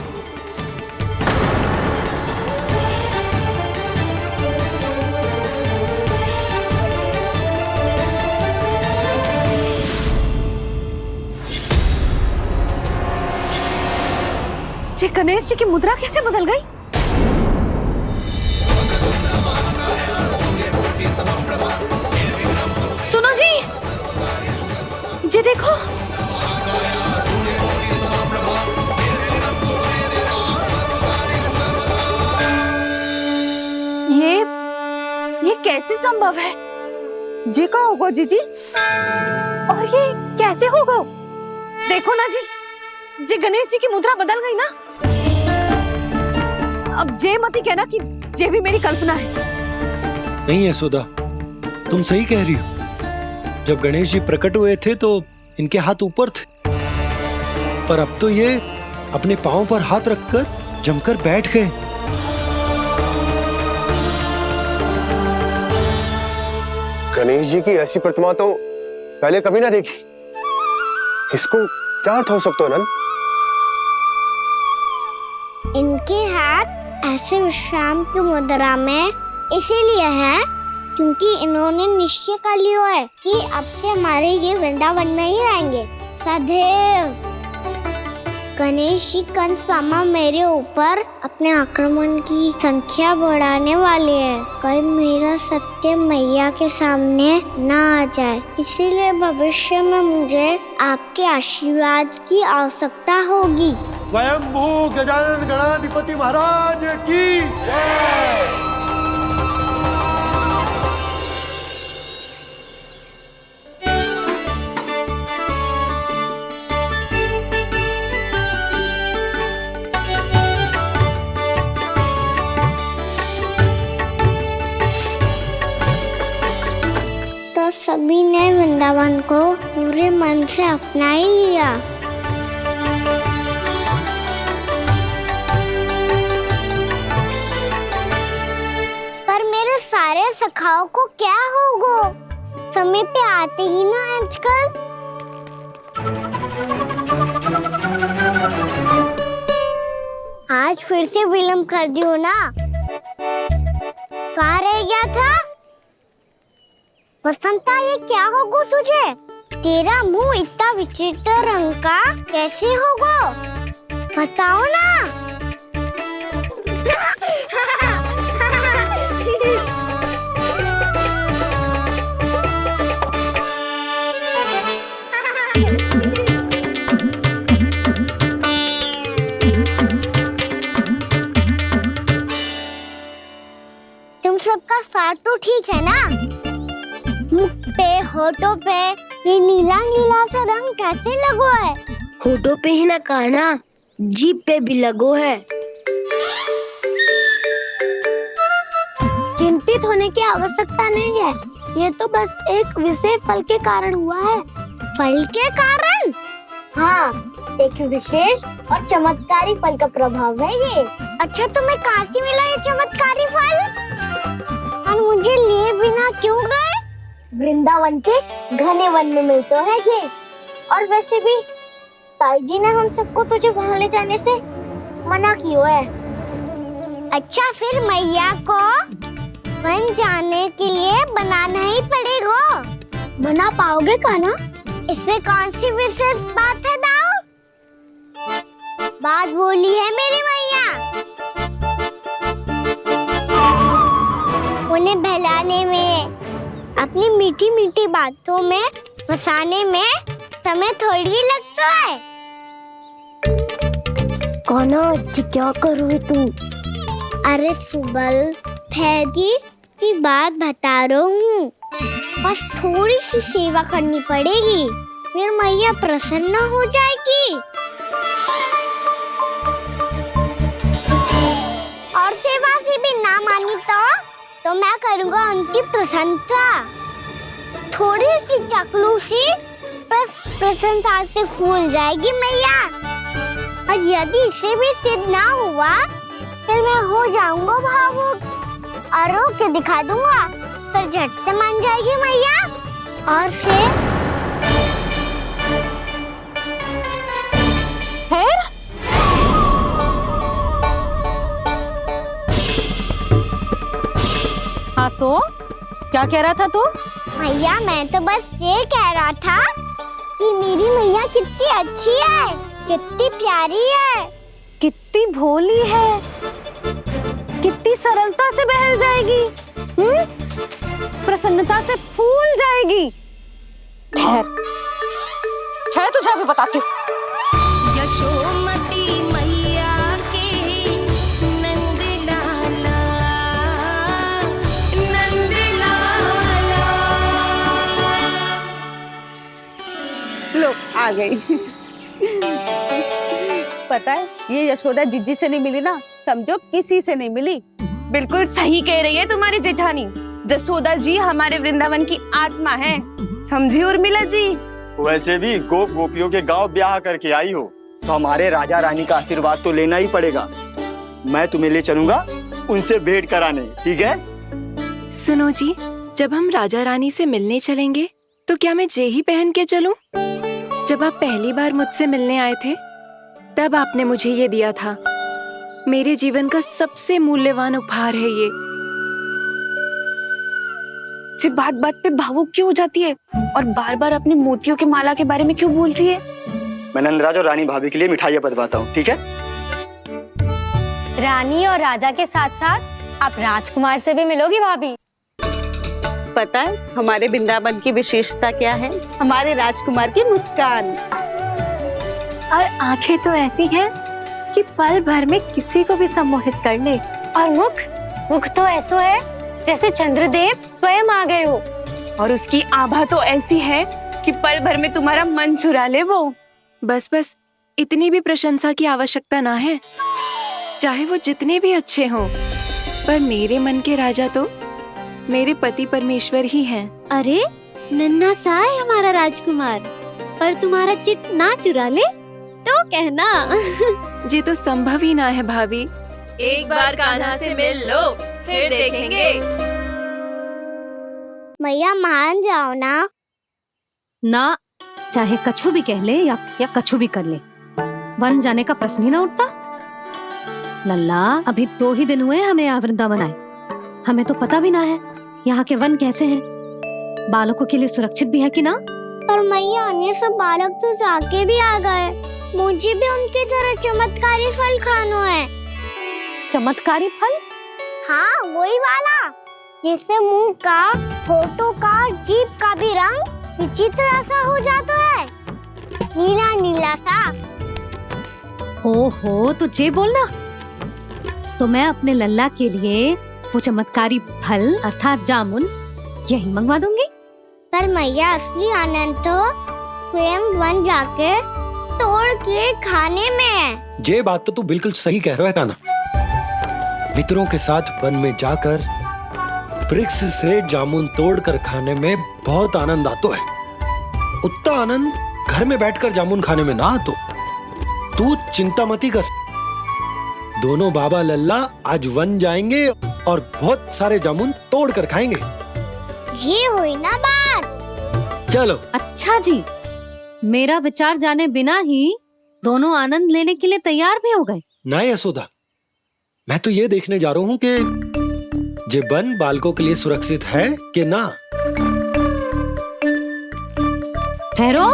जी, गणेश जी की मुद्रा कैसे बदल गई? सुनो जी, जी देखो। ये कैसे संभव है? जी का होगा जीजी? और ये कैसे होगा? देखो ना जी, जी गणेश जी की मुद्रा बदल गई ना। अब जे मत ही कहना कि ये भी मेरी कल्पना है। नहीं यशोदा, तुम सही कह रही हो। जब गणेश जी प्रकट हुए थे तो इनके हाथ ऊपर थे, पर अब तो ये अपने पांव पर हाथ रखकर जमकर बैठ गए। गणेश जी की ऐसी प्रतिमा तो पहले कभी ना देखी। इसको क्या अर्थ हो सकता है नंद? इनके हाथ ऐसे विश्राम की मुद्रा में इसीलिए है क्योंकि इन्होंने निश्चय कर लिया है कि अब से हमारे ये वृंदावन में ही रहेंगे सदैव। गणेश जी कंस मामा मेरे ऊपर अपने आक्रमण की संख्या बढ़ाने वाले हैं। कल मेरा सत्य मैया के सामने ना आ जाए, इसीलिए भविष्य में मुझे आपके आशीर्वाद की आवश्यकता होगी। स्वयंभू गजानन गणाधिपति महाराज की जय। तो सभी ने वृंदावन को पूरे मन से अपना ही लिया। पर मेरे सारे सखाओं को क्या होगा? समय पे आते ही ना आजकल। आज फिर से विलम्ब कर दियो ना। कहाँ रह गया था? वसंता, ये क्या होगा तुझे? तेरा मुंह इतना विचित्र रंग का कैसे होगा? बताओ ना। तुम सबका साथ तो ठीक है ना? मुख पे, होठों पे ये नीला नीला सा रंग कैसे लगो है? होठों पे ही ना कहना, जीभ पे भी लगो है। चिंतित होने की आवश्यकता नहीं है। ये तो बस एक विशेष फल के कारण हुआ है। फल के कारण? हाँ, एक विशेष और चमत्कारी फल का प्रभाव है ये। अच्छा, तुम्हें कहाँ से मिला ये चमत्कारी फल? और मुझे लिए बिना क्यों गए? वृंदावन के घने वन में मिलते हैं ये। और वैसे भी ताई जी ने हम सबको तुझे वहाँ ले जाने से मना किया है। अच्छा, फिर मैया को वन जाने के लिए बनाना ही पड़ेगा। बना पाओगे कान्हा? इसमें कौन सी विशेष बात है दाऊ? बात बोली है मेरी मैया। उन्हें बहलाने में, अपनी मीठी मीठी बातों में फंसाने में समय थोड़ी ही लगता है। कान्हा, क्या करोगे तुम? अरे सुबल, फैदी की बात बता रहा हूँ। बस थोड़ी सी सेवा करनी पड़ेगी, फिर मैया प्रसन्न हो जाएगी। और सेवा से भी ना मानी तो मैं करूँगा उनकी प्रशंसा। थोड़ी सी चाकलूसी बस प्रशंसा से फूल जाएगी मैया। और यदि इसे भी सिद्ध ना हुआ, फिर मैं हो जाऊंगा भावुक और रो के दिखा दूंगा। फिर झट से मान जाएगी मैया। और फिर हाँ, तो क्या कह रहा था तू? मैया, मैं तो बस ये कह रहा था कि मेरी मैया कितनी अच्छी है, कितनी प्यारी है, कितनी भोली है, कितनी सरलता से बहल जाएगी, प्रसन्नता से फूल जाएगी। ठहर ठहर, तुझे अभी बताती हूँ। यशोमती मैया के नंद लाला, नंद लाला। लो, आ गई। पता है, ये यशोदा जीजी से नहीं मिली ना, समझो किसी से नहीं मिली। बिल्कुल सही कह रही है तुम्हारी जेठानी। जसोदा जी हमारे वृंदावन की आत्मा है, समझी उर्मिला जी? वैसे भी गोप गोपियों के गांव ब्याह करके आई हो, तो हमारे राजा रानी का आशीर्वाद तो लेना ही पड़ेगा। मैं तुम्हें ले चलूंगा उनसे भेंट कराने, ठीक है? सुनो जी, जब हम राजा रानी से मिलने चलेंगे तो क्या मैं जेही पहन के चलूं? जब आप पहली बार मुझसे मिलने आए थे, तब आपने मुझे ये दिया था। मेरे जीवन का सबसे मूल्यवान उपहार है ये। जी, बात बात पे भावुक क्यों हो जाती है और बार बार अपनी मोतियों के माला के बारे में क्यों बोल रही है? मैं नंदराज और रानी भाभी के लिए मिठाइयाँ बंटवाता हूँ, ठीक है? रानी और राजा के साथ साथ आप राजकुमार से भी मिलोगी भाभी। पता है हमारे वृंदावन की विशेषता क्या है? हमारे राजकुमार की मुस्कान और आंखें तो ऐसी हैं कि पल भर में किसी को भी सम्मोहित कर ले। और मुख तो ऐसा है जैसे चंद्रदेव स्वयं आ गए हो। और उसकी आभा तो ऐसी है कि पल भर में तुम्हारा मन चुरा ले वो। बस बस, इतनी भी प्रशंसा की आवश्यकता ना है। चाहे वो जितने भी अच्छे हों, पर मेरे मन के राजा तो मेरे पति परमेश्वर ही हैं। अरे, नन्हा सा है हमारा राजकुमार, पर तुम्हारा चित्त ना चुरा ले तो कहना। ये तो संभव ही ना है भाभी। एक बार कान्हा से मिल लो, फिर देखेंगे। मैया मान जाओ ना। ना, चाहे कछु भी कह ले या कछु भी कर ले, वन जाने का प्रश्न ही ना उठता। लल्ला, अभी 2 ही दिन हुए हमें यहाँ वृंदावन आए, हमें तो पता भी ना है यहाँ के वन कैसे हैं, बालकों के लिए सुरक्षित भी है कि ना। पर मैया ये सब बालक तो जाके भी आ गए, मुझे भी उनके तरह चमत्कारी फल खाना है। चमत्कारी फल? हाँ, वही वाला जिससे मुंह का, होठों का, जीभ का भी रंग विचित्र सा हो जाता है, नीला नीला सा। हो तो जे बोलना, तो मैं अपने लल्ला के लिए वो चमत्कारी फल अर्थात जामुन यही मंगवा दूंगी। पर मैया असली आनंद तो स्वयं वन जाके तोड़ के खाने में है। ये बात तो तू बिल्कुल सही कह रहा है कान्हा। मित्रों के साथ वन में जाकर वृक्ष से जामुन तोड़कर खाने में बहुत आनंद आता है। उतना आनंद घर में बैठकर जामुन खाने में ना आतो। तू चिंता मती कर, दोनों बाबा लल्ला आज वन जाएंगे और बहुत सारे जामुन तोड़कर खाएंगे। ये हुई ना बात। चलो। अच्छा जी, मेरा विचार जाने बिना ही दोनों आनंद लेने के लिए तैयार भी हो गए। ना यशोदा, मैं तो ये देखने जा रहा हूँ कि ये वन बालकों के लिए सुरक्षित है कि ना। ठहरो,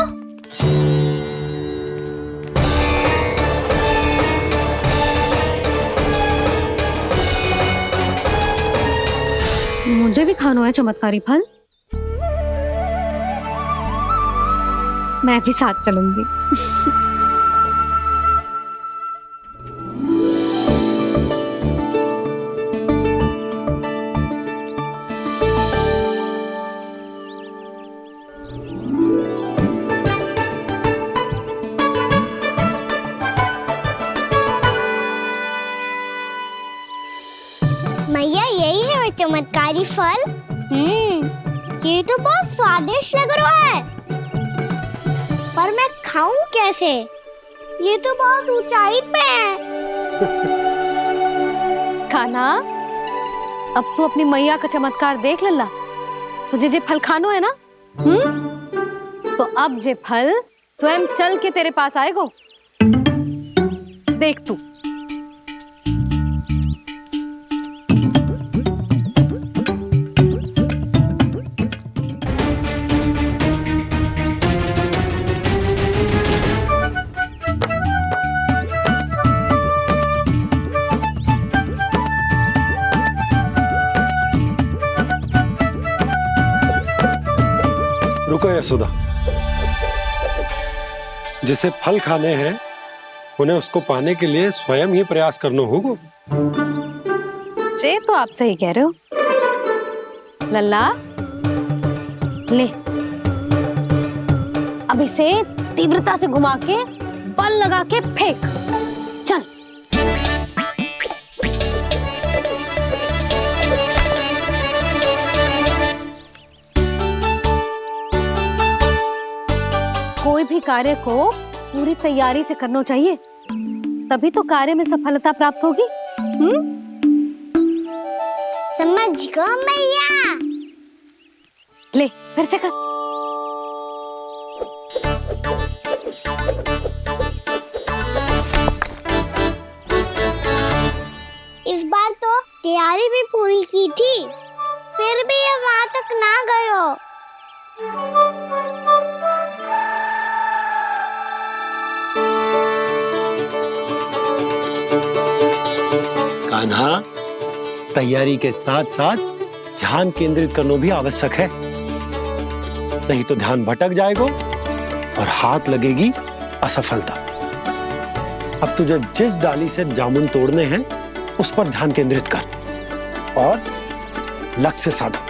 मुझे भी खाना है चमत्कारी फल, मैं भी साथ चलूंगी। मैया यही है वो चमत्कारी फल। ये तो बहुत स्वादिष्ट लग रहा है, पर मैं खाऊं कैसे? ये तो बहुत ऊंचाई पे है। खाना, अब तू अपनी मैया का चमत्कार देख लल्ला। तुझे जे फल खानो है ना, तो अब जे फल स्वयं चल के तेरे पास आएगो। देख तू। रुको यशोदा, जिसे फल खाने हैं उन्हें उसको पाने के लिए स्वयं ही प्रयास करना होगा। जे तो आप सही कह रहे हो लल्ला। ले, अब इसे तीव्रता से घुमा के बल लगा के फेंक। चल। कोई भी कार्य को पूरी तैयारी से करना चाहिए, तभी तो कार्य में सफलता प्राप्त होगी। समझ गो मैया। ले, फिर से कर। इस बार तो तैयारी भी पूरी की थी, फिर भी ये वहां तक ना गयो। कान्हा, तैयारी के साथ साथ ध्यान केंद्रित करना भी आवश्यक है, नहीं तो ध्यान भटक जाएगा और हाथ लगेगी असफलता। अब तुझे जिस डाली से जामुन तोड़ने हैं उस पर ध्यान केंद्रित कर और लक्ष्य साधो।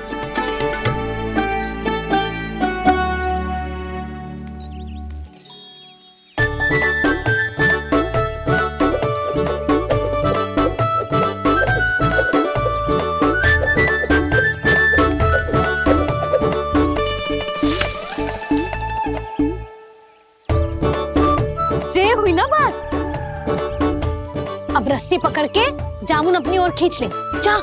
अब रस्सी पकड़ के जामुन अपनी ओर खींच ले। जा।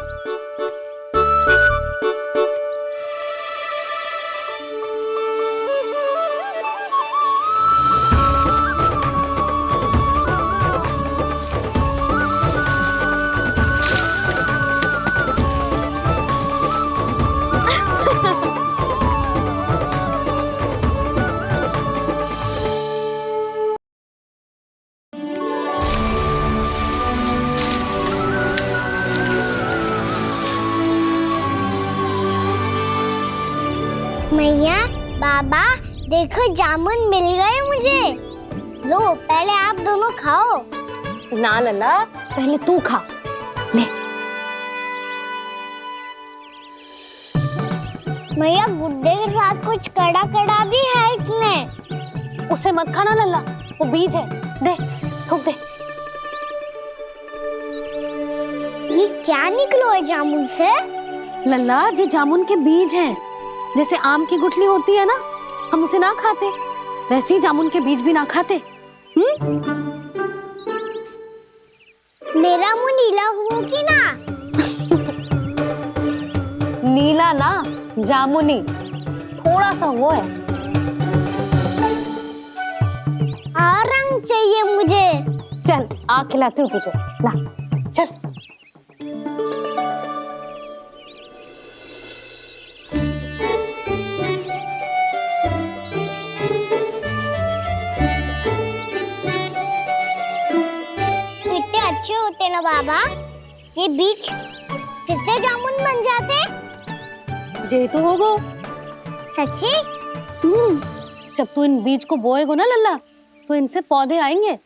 मैया, बाबा, देखो जामुन मिल गए मुझे। लो, पहले आप दोनों खाओ। ना लल्ला, पहले तू खा ले। मैया, गुड्डे के साथ कुछ कड़ा कड़ा भी है इसमें। उसे मत खाना लल्ला, वो बीज है। दे, थूक दे। ये क्या निकलो है जामुन से? लल्ला, ये जामुन के बीज हैं। जैसे आम की गुठली होती है ना, हम उसे ना खाते, वैसे ही जामुन के बीज भी ना खाते। मेरा मुंह नीला हुआ कि ना? नीला ना, जामुनी, थोड़ा सा वो है। और रंग चाहिए मुझे। चल, आ खिलाती हूँ तुझे। ला, चल। अच्छे होते ना बाबा, ये बीज फिर से जामुन बन जाते। जे तो होगो। सच्ची? जब तू इन बीज को बोएगो ना लल्ला, तो इनसे पौधे आएंगे।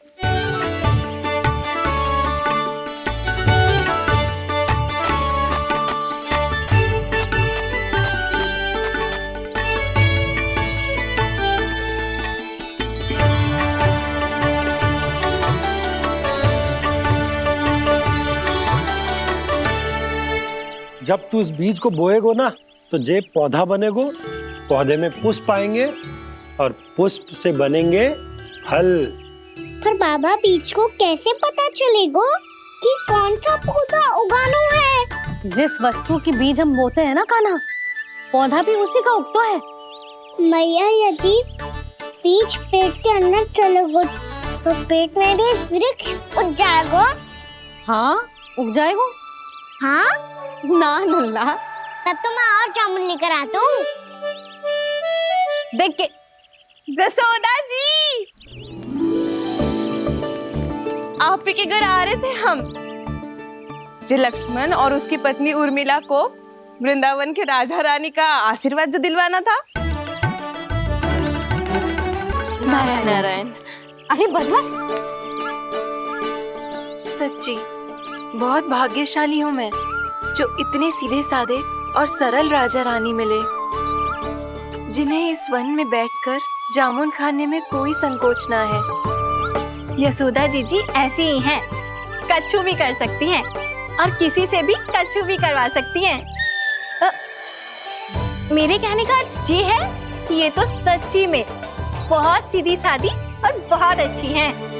जब तू इस बीज को बोएगो ना, तो जे पौधा बनेगो, पौधे में पुष्प आएंगे और पुष्प से बनेंगे फल। पर बाबा, बीज को कैसे पता चलेगा कि कौन सा पौधा उगाना है? जिस वस्तु की बीज हम बोते हैं ना कान्हा, पौधा भी उसी का उगता है। मैया, यदि बीज पेट के अंदर चलेगा, तो पेट में भी वृक्ष उग जाएगा। हाँ, उग जाएगा। हाँ? ना लल्ला, तब तो मैं और जामुन लेकर आता हूँ। देख के। जसोदा जी, आप ही के घर आ रहे थे हम। जी, लक्ष्मण और उसकी पत्नी उर्मिला को वृंदावन के राजा रानी का आशीर्वाद जो दिलवाना था। नारायण नारायण। अरे बस बस। सच्ची बहुत भाग्यशाली हूँ मैं, जो इतने सीधे साधे और सरल राजा रानी मिले, जिन्हें इस वन में बैठकर जामुन खाने में कोई संकोच ना है। यशोदा जीजी ऐसी ही हैं, कच्छू भी कर सकती हैं और किसी से भी कच्छू भी करवा सकती हैं। मेरे कहने का अर्थ ये है कि ये तो सच्ची में बहुत सीधी सादी और बहुत अच्छी हैं।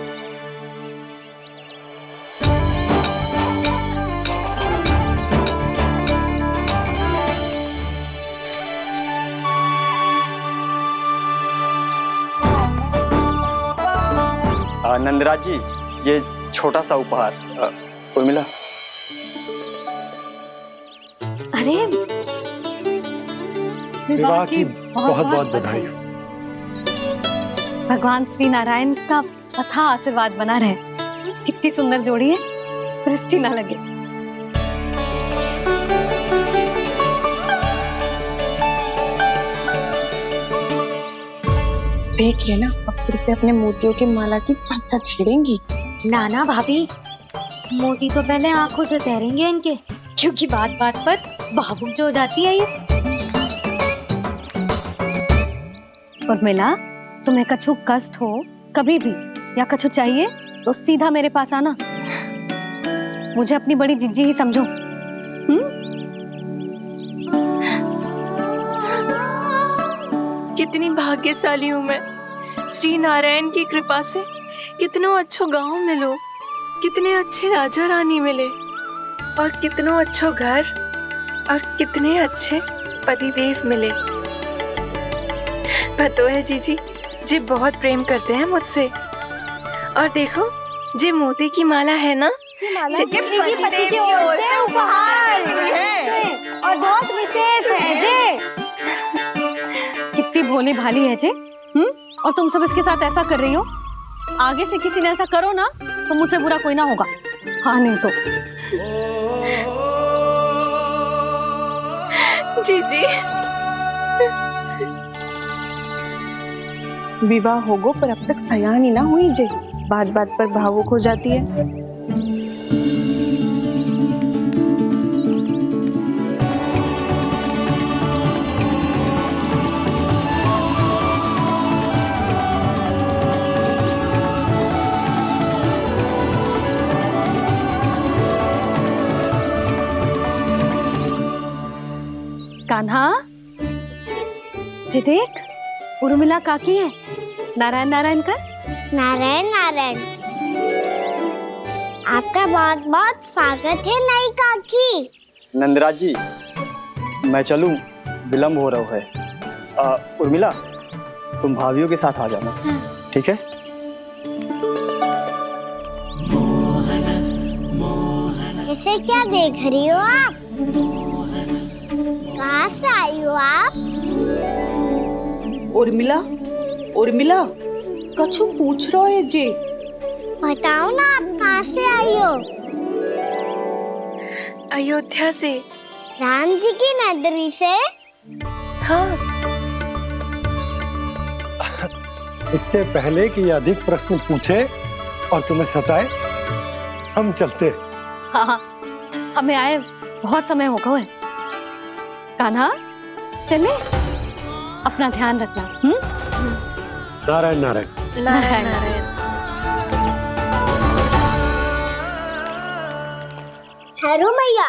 नंदराज जी, ये छोटा सा उपहार। उर्मिला। अरे, विवाह की बहुत बहुत बधाई। भगवान श्री नारायण का अथाह आशीर्वाद बना रहे। कितनी सुंदर जोड़ी है, दृष्टि ना लगे। देख लेना, अब फिर से अपने मोतियों की माला की चर्चा छेड़ेंगी। नाना भाभी, मोती तो पहले आंखों से तैरेंगे इनके, क्योंकि बात बात पर भावुक जो हो जाती है ये। उर्मिला, तुम्हें कछु कष्ट हो कभी भी या कछु चाहिए तो सीधा मेरे पास आना। मुझे अपनी बड़ी जिज्जी ही समझो। कितनी भाग्यशाली हूँ मैं, श्री नारायण की कृपा से कितनों अच्छो गांव मिलो। कितने अच्छे राजा रानी मिले और कितनो अच्छो घर और कितने अच्छे पतिदेव मिले। पतो है जीजी, जी बहुत प्रेम करते हैं मुझसे। और देखो, जी मोती की माला है ना, ये पति की ओर से उपहार है और बहुत विशेष है जे। कितनी भोली भाली है जे। और तुम सब इसके साथ ऐसा कर रही हो। आगे से किसी ने ऐसा करो ना तो मुझसे बुरा कोई ना होगा। हाँ नहीं तो जीजी विवाह होगो पर अब तक सयान ही ना हुई जे, बात बात पर भावुक हो जाती है। कान्हा, जी देख, उर्मिला काकी है। नारायण नारायण कर। नारायण नारायण। आपका बहुत बहुत स्वागत है नई काकी। नंदराज जी, मैं चलूं, विलम्ब हो रहा है। उर्मिला, तुम भाभियों के साथ आ जाना, ठीक है? इसे क्या देख रही हो आप? कहाँ से आई हो आप? उर्मिला, उर्मिला, कछु पूछ रहा है जे। बताओ ना आप कहाँ से आई हो? अयोध्या से। राम जी की नगरी से? हाँ। इससे पहले कि ये अधिक प्रश्न पूछे और तुम्हें सताए, हम चलते। हाँ, हमें आए बहुत समय हो गया है। कान्हा, चले, अपना ध्यान रखना। नारायण नारायण। नारायण नारायण। ठहरो मैया।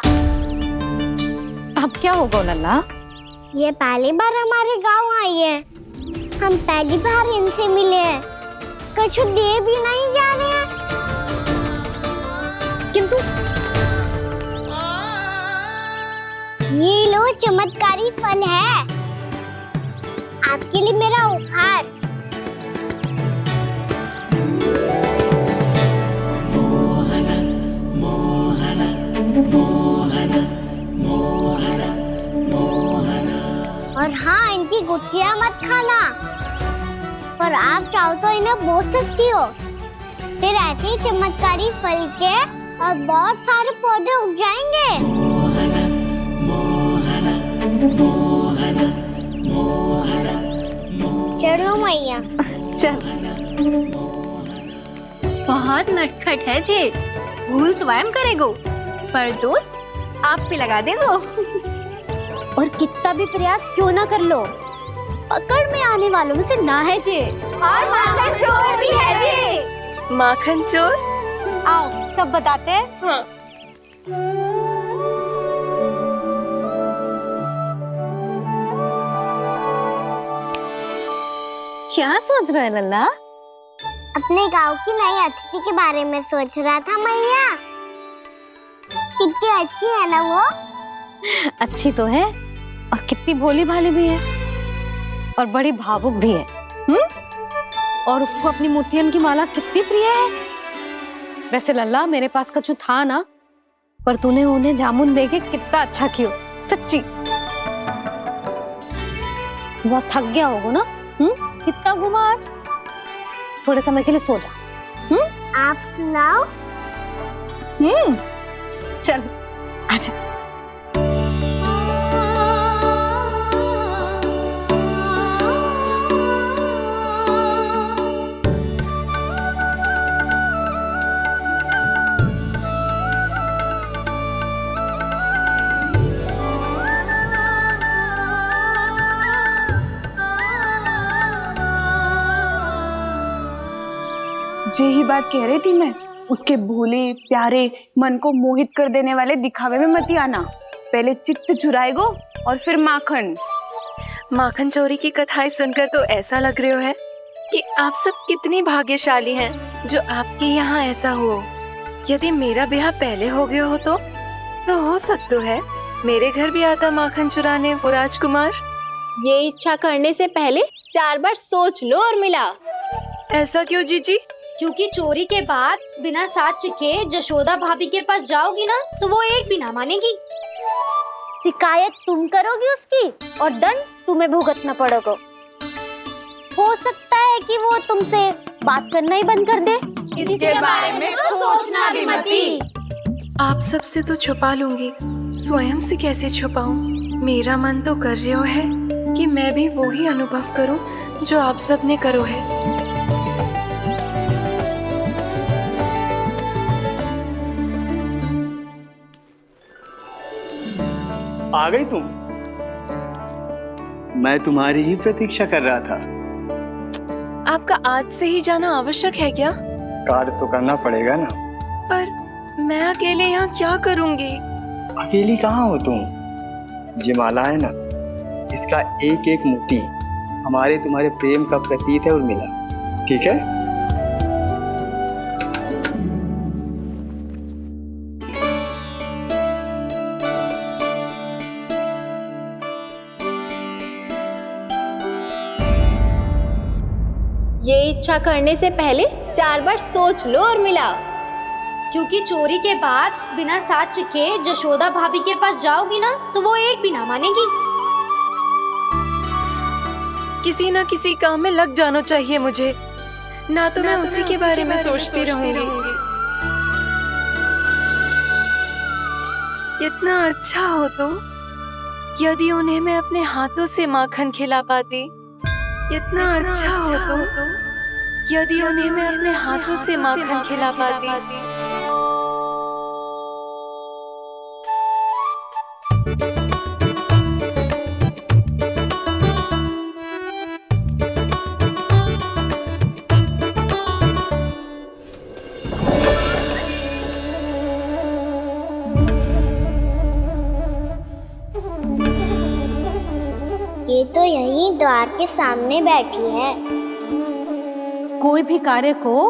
अब क्या होगा लल्ला? ये पहली बार हमारे गांव आई है। हम पहली बार इनसे मिले हैं। कुछ दे भी नहीं जा रहे हैं। किंतु ये लो, चमत्कारी फल है आपके लिए मेरा उपहार। और हाँ, इनकी गुठलियां मत खाना। और आप चाहो तो इन्हें बोल सकती हो। फिर ऐसे ही चमत्कारी फल के और बहुत सारे पौधे उग जाएंगे। चलो मैया। चल। बहुत नटखट है जे। भूल स्वयं करेगो पर दोष आप पे लगा देगो। और कितना भी प्रयास क्यों ना कर लो, पकड़ में आने वालों में से ना है जे। और माखन चोर भी है जे। माखन चोर? आओ सब बताते हैं। हाँ। क्या सोच रहा है लल्ला? अपने गांव की नई अतिथि के बारे में सोच रहा था मैया। कितनी अच्छी है ना वो? अच्छी तो है और कितनी भोली भाली भी है और बड़ी भावुक भी है। और उसको अपनी मोतियन की माला कितनी प्रिय है। वैसे लल्ला, मेरे पास कछु था ना, पर तूने उन्हें जामुन देके कितना अच्छा किया, सच्ची। बहुत थक गया होगा ना? कितना घुमा आज? थोड़े समय के लिए सो जा। आप सुनाओ। चल आजा। जे ही बात कह रही थी मैं, उसके भोले प्यारे मन को मोहित कर देने वाले दिखावे में मत आना। पहले चित्त चुराएगो और फिर माखन। माखन चोरी की कथाएं सुनकर तो ऐसा लग रहा है कि आप सब कितनी भाग्यशाली हैं जो आपके यहाँ ऐसा हो। यदि मेरा ब्याह पहले हो गया हो तो हो सकता है मेरे घर भी आता माखन चुराने वो राजकुमार। ये इच्छा करने से पहले 4 बार सोच लो और मिला। ऐसा क्यों जीजी? क्योंकि चोरी के बाद बिना साथ चखे जशोदा भाभी के पास जाओगी ना तो वो एक भी ना मानेगी। शिकायत तुम करोगी उसकी और दंड तुम्हें भुगतना पड़ेगा। हो सकता है कि वो तुमसे बात करना ही बंद कर दे। इसके बारे में तो सोचना भी मती। आप सबसे तो छुपा लूंगी, स्वयं से कैसे छुपाऊं? मेरा मन तो कर रहा है कि मैं भी वो ही अनुभव करूं जो आप सब ने करो है। आ गई तुम? मैं तुम्हारी ही प्रतीक्षा कर रहा था। आपका आज से ही जाना आवश्यक है क्या? कार्य तो करना पड़ेगा ना। पर मैं अकेले यहाँ क्या करूँगी? अकेली कहाँ हो तुम? ये माला है ना, इसका एक एक मोती हमारे तुम्हारे प्रेम का प्रतीक है उर्मिला, ठीक है? ये इच्छा करने से पहले 4 बार सोच लो और मिला। क्योंकि चोरी के बाद बिना साथ चखे जशोदा भाभी के पास जाओगी ना तो वो एक भी ना मानेगी। किसी न किसी काम में लग जाना चाहिए मुझे, ना तो मैं उसी के बारे में सोचती रहूंगी। इतना अच्छा हो तो यदि उन्हें मैं अपने हाथों से माखन खिला पाती। इतना अच्छा हो तो यदि उन्हें मैं अपने हाथों से माखन खिला पाती। ये तो यहीं द्वार के सामने बैठी है। कोई भी कार्य को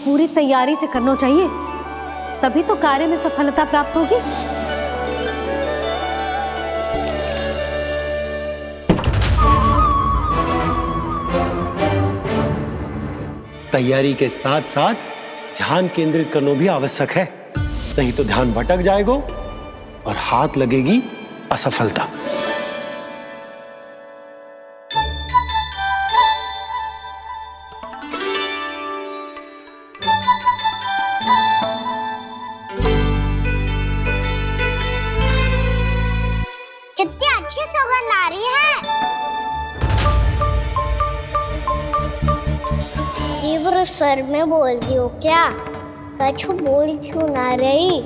पूरी तैयारी से करना चाहिए, तभी तो कार्य में सफलता प्राप्त होगी। तैयारी के साथ साथ ध्यान केंद्रित करना भी आवश्यक है, नहीं तो ध्यान भटक जाएगा और हाथ लगेगी असफलता। कितनी अच्छी सौगंध आ रही है। तीव्र स्वर में बोलती हो क्या? कछु बोल क्यों ना रही?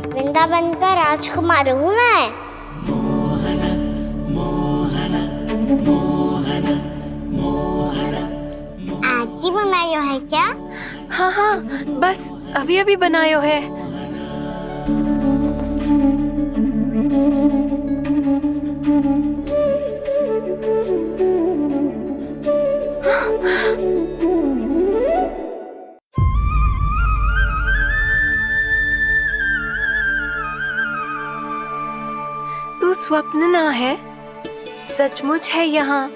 वृंदावन का राजकुमार हूँ मैं। आज ही बनायो है क्या? हाँ हाँ, बस अभी अभी बनायो है। तू स्वप्न ना है, सचमुच है यहाँ।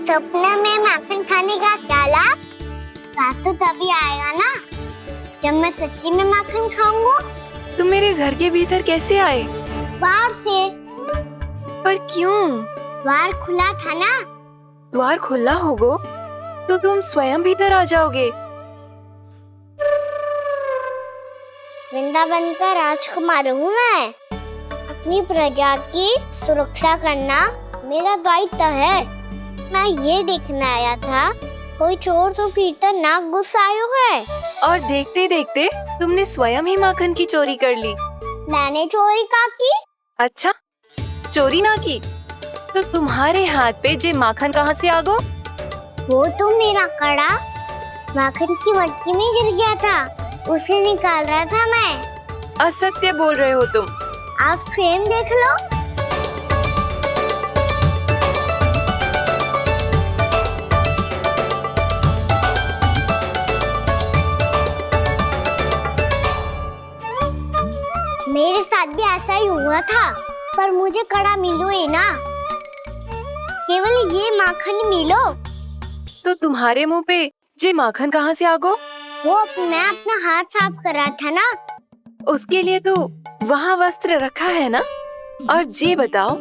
सपने में माखन खाने का क्या लाभ? स्वाद तो तभी आएगा ना जब मैं सच्ची में माखन खाऊंगा। तुम मेरे घर के भीतर कैसे आए? बाहर से। पर क्यों? द्वार खुला था ना। द्वार खुला होगा तो तुम स्वयं भीतर आ जाओगे। वृंदावन का राजकुमार हूँ मैं। अपनी प्रजा की सुरक्षा करना मेरा दायित्व है। मैं ये देखने आया था कोई चोर तो कीर्तन ना घुस आयो है। और देखते देखते तुमने स्वयं ही माखन की चोरी कर ली। मैंने चोरी का की? अच्छा, चोरी ना की तो तुम्हारे हाथ पे जे माखन कहाँ से आ गो? वो तो मेरा कड़ा माखन की मटकी में गिर गया था, उसे निकाल रहा था मैं। असत्य बोल रहे हो तुम। आप स्वयं देख लो। ऐसा ही हुआ था, पर मुझे कड़ा मिलो ही ना, केवल ये माखन मिलो। तो तुम्हारे मुंह पे ये माखन कहाँ से आ गो? वो मैं अपना हाथ साफ कर रहा था ना। उसके लिए तो वहाँ वस्त्र रखा है ना। और ये बताओ,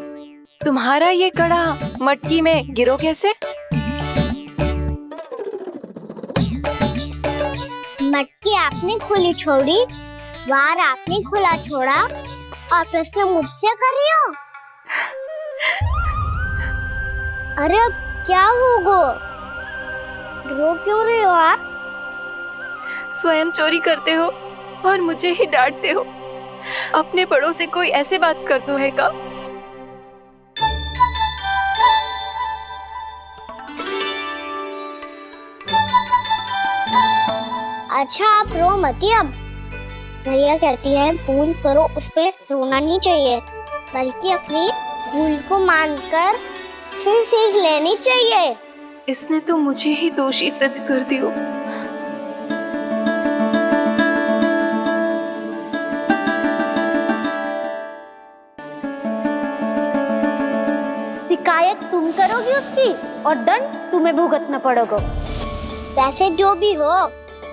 तुम्हारा ये कड़ा मटकी में गिरो कैसे? मटकी आपने खुली छोड़ी, वार आपने खुला छोड़ा, और प्रश्न मुझसे कर रही हो? अरे अब क्या होगा? रो क्यों रहे हो आप? स्वयं चोरी करते हो और मुझे ही डांटते हो। अपने बड़ों से कोई ऐसे बात कर दो है का? अच्छा आप रो मती। अब भैया कहती है भूल करो, उस पे रोना नहीं चाहिए, बल्कि अपनी भूल को मानकर फिर सीख लेनी चाहिए। इसने तो मुझे ही दोषी सिद्ध कर दियो। शिकायत तुम करोगी उसकी और दंड तुम्हें भुगतना पड़ेगा। वैसे जो भी हो,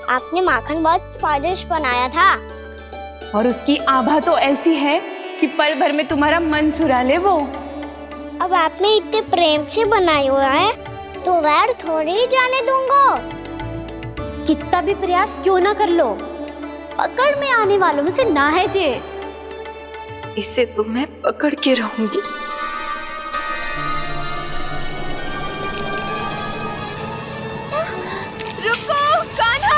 आपने माखन बहुत स्वादिष्ट बनाया था। और उसकी आभा तो ऐसी है कि पल भर में तुम्हारा मन चुरा ले वो। अब आपने इतने प्रेम से बनाई हुआ है तो वैर थोड़ी ही जाने दूंगा। कितना भी प्रयास क्यों ना कर लो, पकड़ में आने वालों में से ना है जे। इसे तो मैं पकड़ के रहूंगी। रुको कान्हा!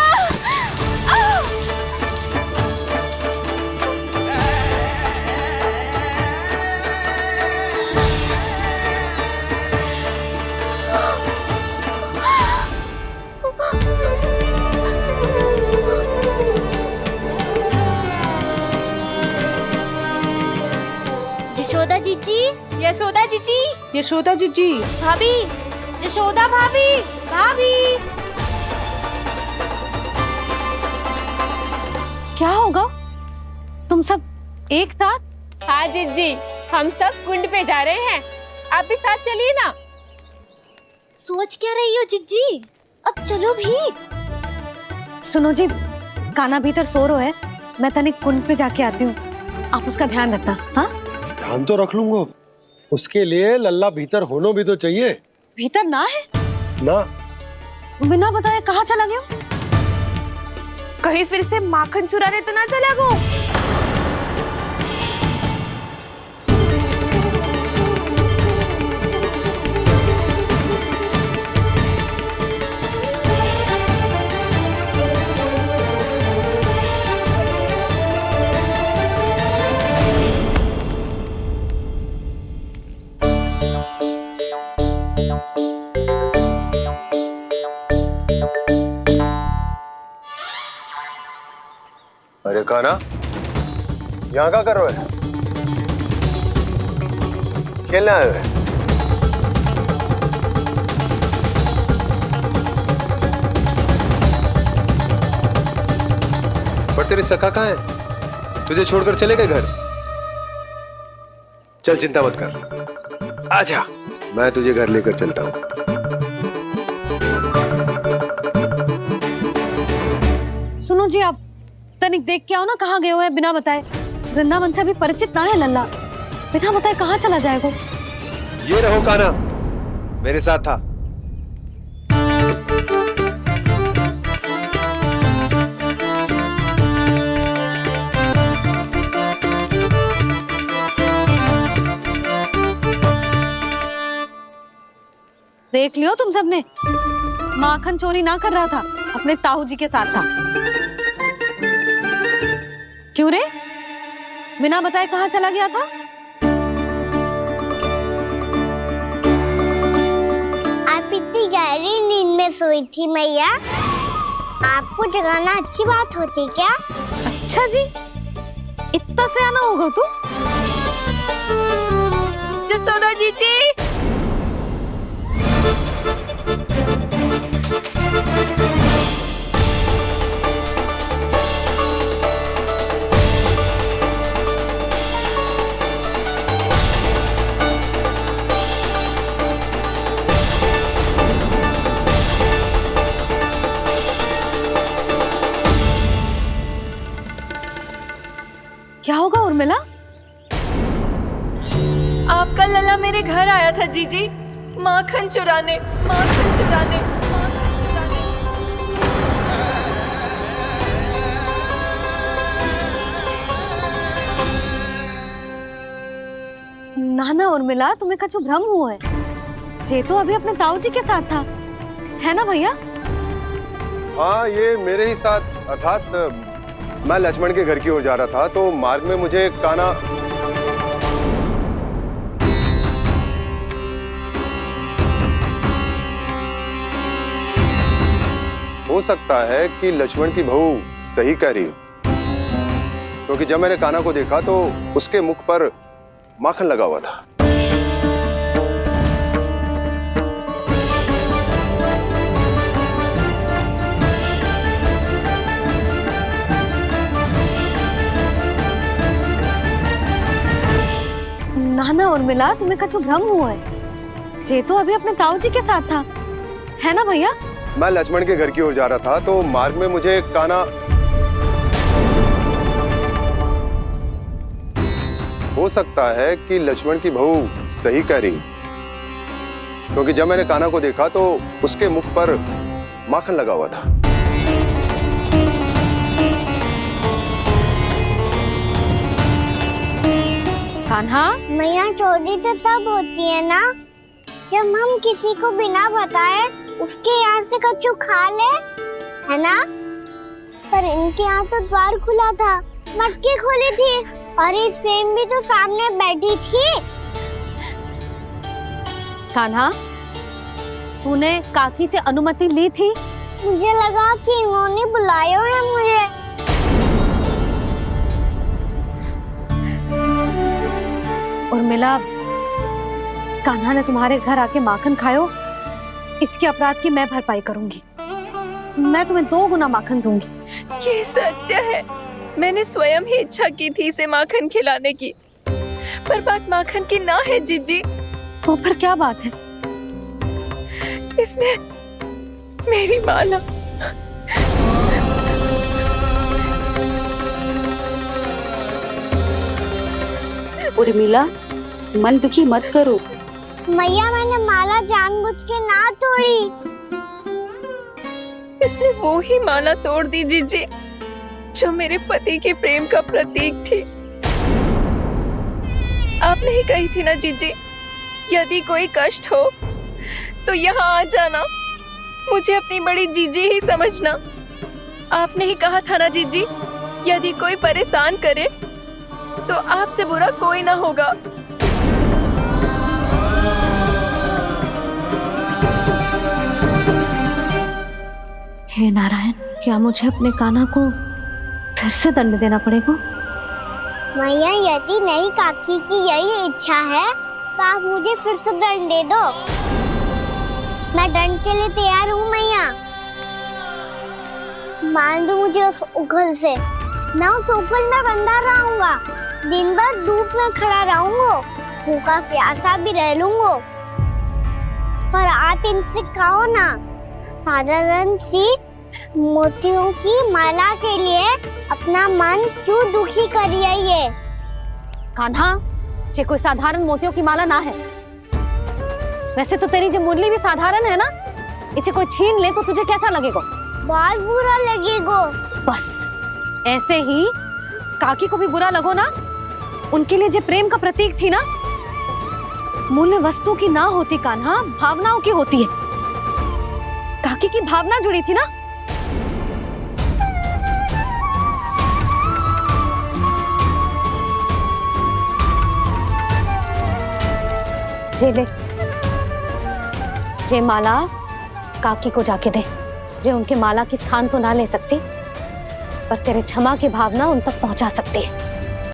यशोदा जीजी, यशोदा जीजी, यशोदा जीजी, भाभी, यशोदा भाभी, भाभी। क्या होगा? तुम सब एक साथ? हाँ जीजी, हम सब कुंड पे जा रहे हैं, आप भी साथ चलिए ना। सोच क्या रही हो जीजी? अब चलो भी। सुनो जी, कान्हा भीतर सो रहा है, मैं तनिक कुंड पे जाके आती हूँ, आप उसका ध्यान रखना। हाँ, ध्यान तो रख लूंगा, उसके लिए लल्ला भीतर होना भी तो चाहिए। भीतर ना है ना? बिना बताए कहाँ चला गया? कहीं फिर से माखन चुराने तो ना चला गो। अरे कान्हा, यहाँ क्या कर रहे हो? खेलने आए हुए? पर तेरे सखा कहाँ है? तुझे छोड़कर चले गए घर? चल चिंता मत कर, आजा, मैं तुझे घर लेकर चलता हूँ। सुनो जी, आप तनिक देख के आओ ना, कहाँ गए हुए हैं बिना बताए। वृंदावन से अभी परिचित ना है लल्ला, बिना बताए कहाँ चला जाएगा? ये रहो कान्हा, मेरे साथ था। देख लियो तुम सबने, माखन चोरी ना कर रहा था, अपने ताऊ जी के साथ था। क्यों रे, बिना बताए कहाँ चला गया था? आप इतनी गहरी नींद में सोई थी मैया, आपको जगाना अच्छी बात होती क्या? अच्छा जी, इतना सयाना होगा तू? यशोदा जीजी, लल्ला मेरे घर आया था जीजी, माखन चुराने, माखन चुराने, माखन चुराने। नाना उर्मिला, तुम्हें कछु भ्रम हुआ है। जे तो अभी अपने ताऊ जी के साथ था, है ना भैया? हाँ, ये मेरे ही साथ, अर्थात मैं लक्ष्मण के घर की ओर जा रहा था तो मार्ग में मुझे कान्हा हो सकता है कि लक्ष्मण की बहू सही कह रही हो, क्योंकि जब मैंने कान्हा को देखा तो उसके मुख पर माखन लगा हुआ था। नाना उर्मिला, तुम्हें कछु भ्रम हुआ है। जे तो अभी अपने ताऊ जी के साथ था, है ना भैया? मैं लक्ष्मण के घर की ओर जा रहा था तो मार्ग में मुझे कान्हा हो सकता है कि लक्ष्मण की बहू सही कह रही, क्योंकि जब मैंने कान्हा को देखा तो उसके मुख पर माखन लगा हुआ था। कान्हा, मैया चोरी तो तब होती है ना जब हम किसी को बिना बताए उसके यहाँ से कछु खा ले, है ना? पर इनके यहाँ तो द्वार खुला था, मटकी खुली थी और इस फेम भी तो सामने बैठी थी। कान्हा, तूने काकी से अनुमति ली थी? मुझे लगा कि इन्होंने बुलाया है मुझे। उर्मिला, कान्हा ने तुम्हारे घर आके माखन खायो, इसके अपराध की मैं भरपाई करूंगी। मैं तुम्हें 2 गुना माखन दूंगी। ये सत्य है, मैंने स्वयं ही इच्छा की थी इसे माखन खिलाने की, पर बात माखन की ना है जीजी। तो फिर क्या बात है? इसने मेरी माला उर्मिला, मन दुखी मत करो। मैया, मैंने माला जानबूझ के ना तोड़ी। इसने वो ही माला तोड़ दी जीजी जो मेरे पति के प्रेम का प्रतीक थी। आपने ही कही थी ना जीजी, यदि कोई कष्ट हो तो यहाँ आ जाना, मुझे अपनी बड़ी जीजी ही समझना। आपने ही कहा था ना जीजी, यदि कोई परेशान करे तो आपसे बुरा कोई ना होगा। हे नारायण, क्या मुझे अपने कान्हा को फिर से दंड देना पड़ेगा? मैया, यदि नहीं काकी की यही इच्छा है तो आप मुझे फिर से दंड दे दो। मैं दंड के लिए तैयार हूँ मैया। मान दो मुझे उस उखल से, मैं उस उखल में बंधा रहूंगा, दिन भर धूप में खड़ा रहूंगा, भूखा प्यासा भी रह लूंगा। पर आप इनसे कहो ना, साधारण सी मोतियों की माला के लिए अपना मन क्यों दुखी करिए ये? कान्हा, ये कोई साधारण मोतियों की माला ना है। वैसे तो तेरी जो मुरली भी साधारण है ना, इसे कोई छीन ले तो तुझे कैसा लगेगा? बहुत बुरा लगेगा। बस ऐसे ही काकी को भी बुरा लगो ना। उनके लिए जो प्रेम का प्रतीक थी ना, मूल्य वस्तु की ना होती कान्हा, भावनाओं की होती है। काकी की भावना जुड़ी थी ना। जे ले, जे माला काकी को जाके दे। जे उनके माला की स्थान तो ना ले सकती, पर तेरे क्षमा की भावना उन तक पहुंचा सकती है।